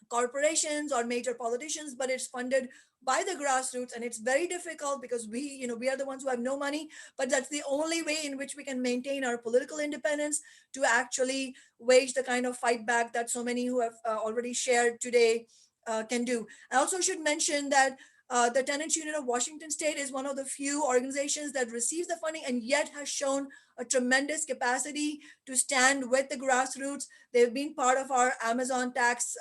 A: corporations or major politicians, but it's funded by the grassroots. And it's very difficult because we are the ones who have no money, but that's the only way in which we can maintain our political independence to actually wage the kind of fight back that so many who have already shared today can do. I also should mention that the Tenants Union of Washington State is one of the few organizations that receives the funding and yet has shown a tremendous capacity to stand with the grassroots. They've been part of our Amazon tax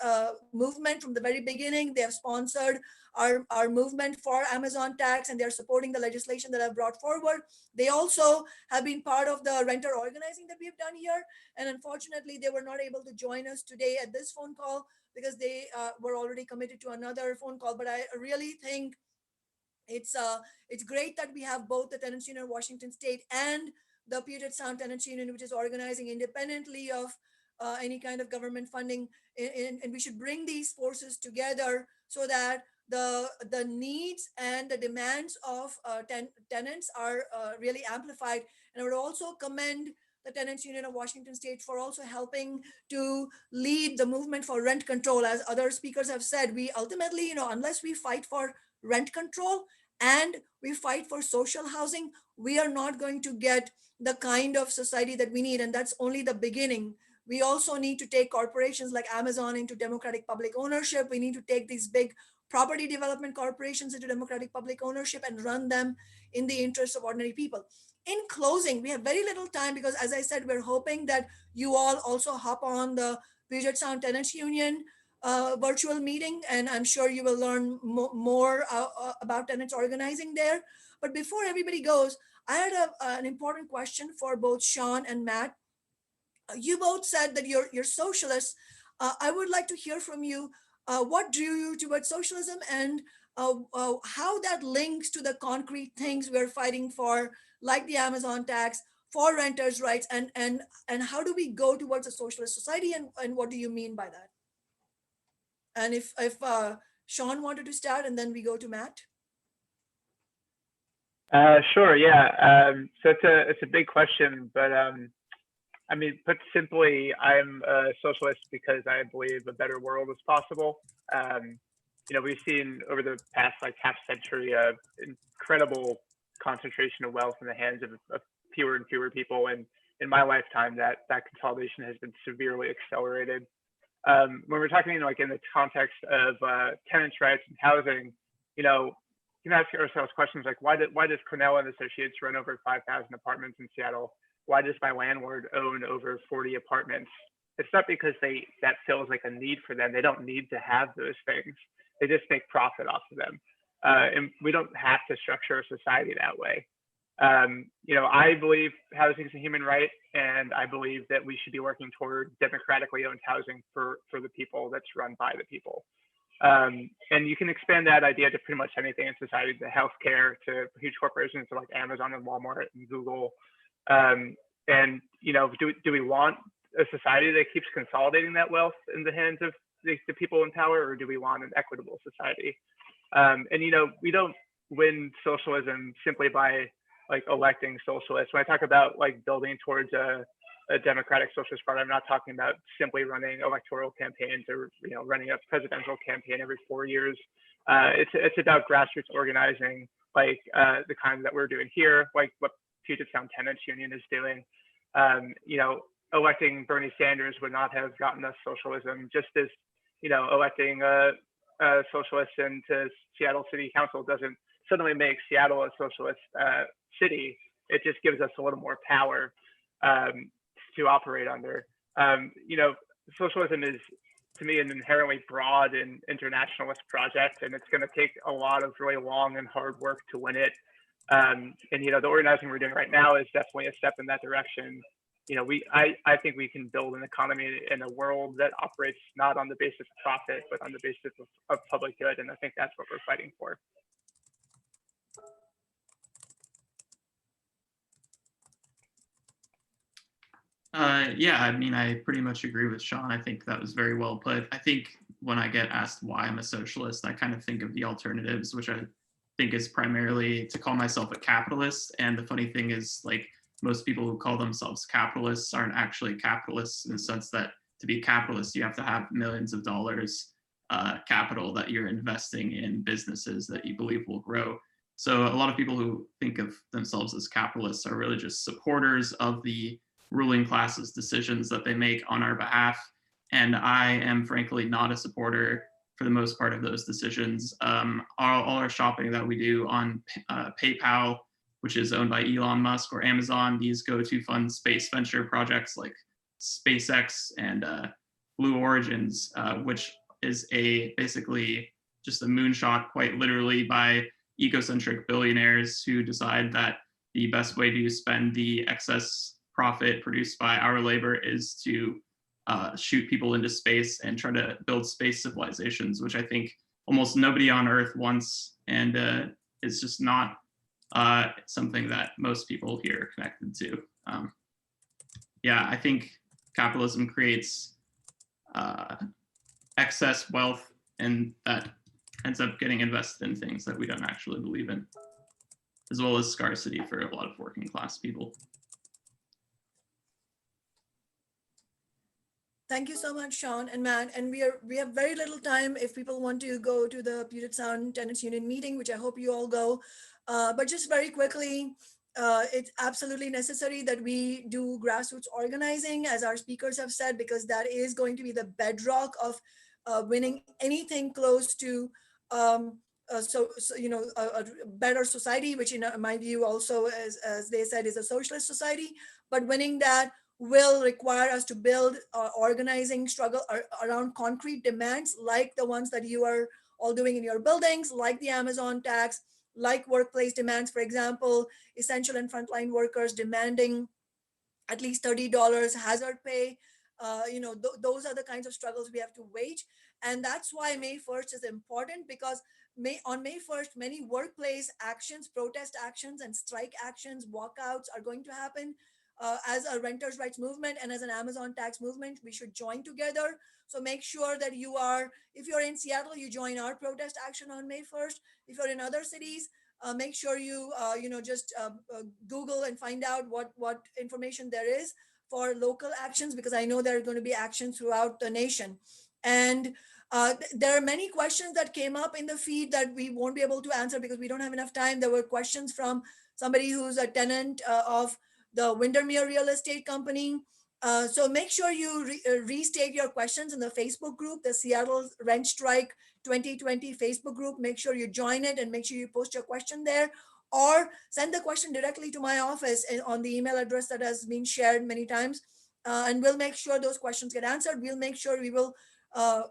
A: movement from the very beginning. They have sponsored our movement for Amazon tax, and they're supporting the legislation that I've brought forward. They also have been part of the renter organizing that we've done here. And unfortunately, they were not able to join us today at this phone call because they were already committed to another phone call. But I really think it's great that we have both the Tenants Union of Washington State and the Puget Sound Tenants Union, which is organizing independently of any kind of government funding. And we should bring these forces together so that the needs and the demands of tenants are really amplified. And I would also commend the Tenants Union of Washington State for also helping to lead the movement for rent control. As other speakers have said, we ultimately, unless we fight for rent control and we fight for social housing, we are not going to get the kind of society that we need. And that's only the beginning. We also need to take corporations like Amazon into democratic public ownership. We need to take these big property development corporations into democratic public ownership and run them in the interest of ordinary people. In closing, we have very little time because, as I said, we're hoping that you all also hop on the Puget Sound Tenants Union virtual meeting, and I'm sure you will learn more about tenants organizing there. But before everybody goes, I had an important question for both Sean and Matt. You both said that you're socialists. I would like to hear from you. What drew you towards socialism, and how that links to the concrete things we're fighting for, like the Amazon tax, for renters' rights, and how do we go towards a socialist society, and what do you mean by that? And if Sean wanted to start, and then we go to Matt.
B: Sure. Yeah. So it's a big question, but I mean, put simply, I'm a socialist because I believe a better world is possible. You know, we've seen over the past like half century incredible concentration of wealth in the hands of fewer and fewer people, and in my lifetime, that consolidation has been severely accelerated. When we're talking like in the context of tenants' rights and housing, you know, you can ask ourselves questions like, why does Cornell and Associates run over 5,000 apartments in Seattle? Why does my landlord own over 40 apartments? It's not because that feels like a need for them. They don't need to have those things. They just make profit off of them. And we don't have to structure a society that way. You know, I believe housing is a human right, and I believe that we should be working toward democratically owned housing for the people that's run by the people. And you can expand that idea to pretty much anything in society, to healthcare, to huge corporations like Amazon and Walmart and Google. And, you know, do we want a society that keeps consolidating that wealth in the hands of the people in power, or do we want an equitable society? And, you know, we don't win socialism simply by like electing socialists. When I talk about like building towards a democratic socialist party, I'm not talking about simply running electoral campaigns or, you know, running a presidential campaign every 4 years. It's about grassroots organizing, like the kind that we're doing here, like what Puget Sound Tenants Union is doing. You know, electing Bernie Sanders would not have gotten us socialism, just as, you know, electing a socialist into Seattle City Council doesn't suddenly make Seattle a socialist city. It just gives us a little more power to operate under. You know, socialism is, to me, an inherently broad and internationalist project, and it's going to take a lot of really long and hard work to win it. And, you know, the organizing we're doing right now is definitely a step in that direction. You know, I think we can build an economy in a world that operates not on the basis of profit, but on the basis of public good. And I think that's what we're fighting for.
E: Yeah, I mean, I pretty much agree with Sean. I think that was very well put. I think when I get asked why I'm a socialist, I kind of think of the alternatives, which I think is primarily to call myself a capitalist. And the funny thing is, like, most people who call themselves capitalists aren't actually capitalists, in the sense that to be a capitalist, you have to have millions of dollars capital that you're investing in businesses that you believe will grow. So a lot of people who think of themselves as capitalists are really just supporters of the ruling class's decisions that they make on our behalf. And I am frankly not a supporter for the most part of those decisions. All our shopping that we do on PayPal, which is owned by Elon Musk, or Amazon, these go to fund space venture projects like SpaceX and Blue Origins, which is basically just a moonshot, quite literally, by ecocentric billionaires who decide that the best way to spend the excess profit produced by our labor is to shoot people into space and try to build space civilizations, which I think almost nobody on Earth wants, and is just not something that most people here are connected to. Yeah, I think capitalism creates excess wealth, and that ends up getting invested in things that we don't actually believe in, as well as scarcity for a lot of working class people.
A: Thank you so much, Sean and Matt. And we have very little time if people want to go to the Puget Sound Tenants Union meeting, which I hope you all go. But just very quickly, it's absolutely necessary that we do grassroots organizing, as our speakers have said, because that is going to be the bedrock of winning anything close to a better society, which in my view also, as they said, is a socialist society. But winning that will require us to build organizing struggle around concrete demands like the ones that you are all doing in your buildings, like the Amazon tax, like workplace demands, for example, essential and frontline workers demanding at least $30 hazard pay. Those are the kinds of struggles we have to wage. And that's why May 1st is important, because on May 1st, many workplace actions, protest actions, and strike actions, walkouts are going to happen. As a renters' rights movement and as an Amazon tax movement, we should join together. So make sure that if you're in Seattle, you join our protest action on May 1st. If you're in other cities, make sure you just Google and find out what information there is for local actions, because I know there are going to be actions throughout the nation. And there are many questions that came up in the feed that we won't be able to answer because we don't have enough time. There were questions from somebody who's a tenant of the Windermere Real Estate Company. So make sure you restate your questions in the Facebook group, the Seattle Rent Strike 2020 Facebook group. Make sure you join it and make sure you post your question there, or send the question directly to my office on the email address that has been shared many times. And we'll make sure those questions get answered. We'll make sure we will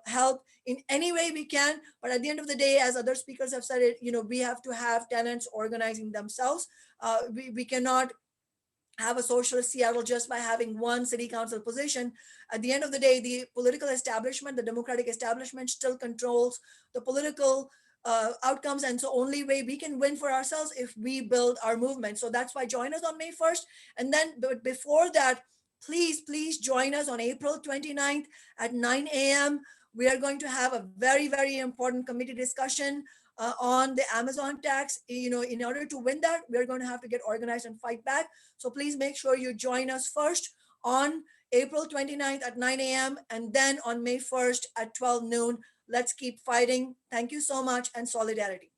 A: help in any way we can. But at the end of the day, as other speakers have said it, we have to have tenants organizing themselves. We cannot have a socialist Seattle just by having one city council position. At the end of the day, the political establishment, the Democratic establishment, still controls the political outcomes. And so only way we can win for ourselves if we build our movement. So that's why join us on May 1st. And then, but before that, please join us on April 29th at 9 a.m. We are going to have a very, very important committee discussion on the Amazon tax. In order to win that, we're going to have to get organized and fight back. So please make sure you join us first on April 29th at 9 a.m. and then on May 1st at 12 noon. Let's keep fighting. Thank you so much, and solidarity.